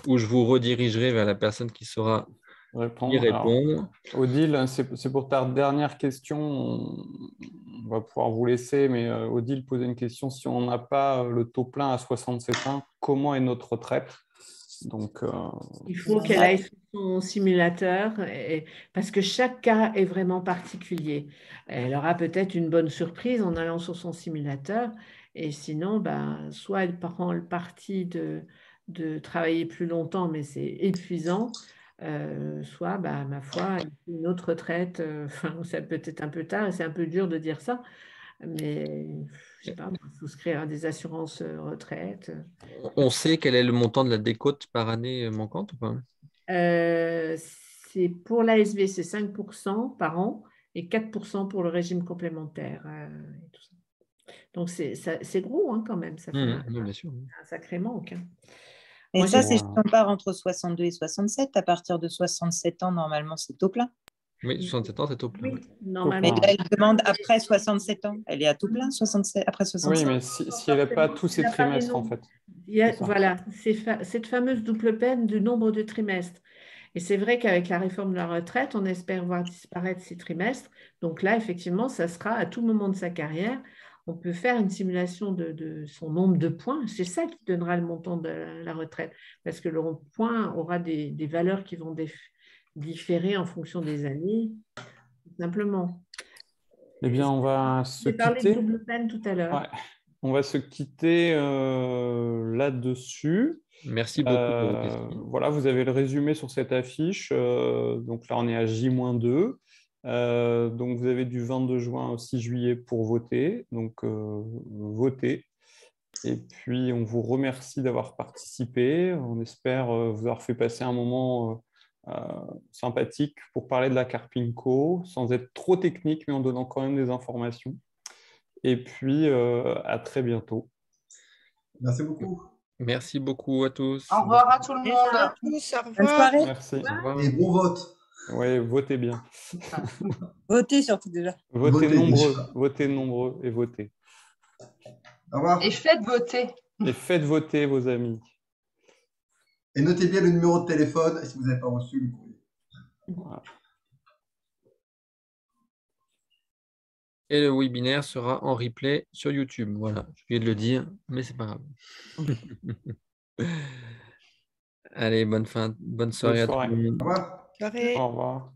Ou je vous redirigerai vers la personne qui saura y répondre. Odile, c'est pour ta dernière question. On va pouvoir vous laisser, mais Odile posait une question. Si on n'a pas le taux plein à 67 ans, comment est notre retraite? Donc, il faut qu'elle aille sur son simulateur parce que chaque cas est vraiment particulier. Elle aura peut-être une bonne surprise en allant sur son simulateur et sinon, ben, soit elle prend le parti de travailler plus longtemps, mais c'est épuisant, soit, bah, ma foi, une autre retraite, ça peut être un peu tard, c'est un peu dur de dire ça, mais je sais pas, souscrire à des assurances retraite. On sait quel est le montant de la décote par année manquante ou pas? C'est pour l'ASV, c'est 5% par an et 4% pour le régime complémentaire. Et tout ça. Donc, c'est gros hein, quand même, ça fait bien sûr. un sacré manque. Hein. Et Moi, ça, c'est si on part entre 62 et 67. À partir de 67 ans, normalement, c'est taux plein. Oui, 67 ans, c'est tôt plein. Oui, normalement. Mais là, elle demande après 67 ans. Elle est à tout plein, 67, après 67 oui, mais si elle n'a pas tous ses trimestres, en fait. Voilà, cette fameuse double peine du nombre de trimestres. Et c'est vrai qu'avec la réforme de la retraite, on espère voir disparaître ces trimestres. Donc là, effectivement, ça sera à tout moment de sa carrière. On peut faire une simulation de son nombre de points. C'est ça qui donnera le montant de la retraite. Parce que le point aura des valeurs qui vont différer en fonction des années, tout simplement. Eh bien, on va se quitter. J'ai parlé de double peine tout à l'heure. Ouais. On va se quitter là-dessus. Merci beaucoup pour vos questions. Voilà, vous avez le résumé sur cette affiche. Donc là, on est à J-2. Donc, vous avez du 22 juin au 6 juillet pour voter. Donc, votez. Et puis, on vous remercie d'avoir participé. On espère vous avoir fait passer un moment sympathique pour parler de la Carpinco, sans être trop technique, mais en donnant quand même des informations. Et puis, à très bientôt. Merci beaucoup. Merci beaucoup à tous. Au revoir à tout le monde. À tous, au revoir. Bonne soirée. Merci. Au revoir. Et bon vote. Oui, votez bien. Votez surtout déjà. Votez nombreux. Déjà. Votez nombreux et votez. Au revoir. Et faites voter. Et faites voter vos amis. Et notez bien le numéro de téléphone si vous n'avez pas reçu le courrier. Voilà. Et le webinaire sera en replay sur YouTube. Voilà, je viens de le dire, mais c'est pas grave. Allez, bonne soirée à tout le monde. Au revoir. Soirée. Au revoir.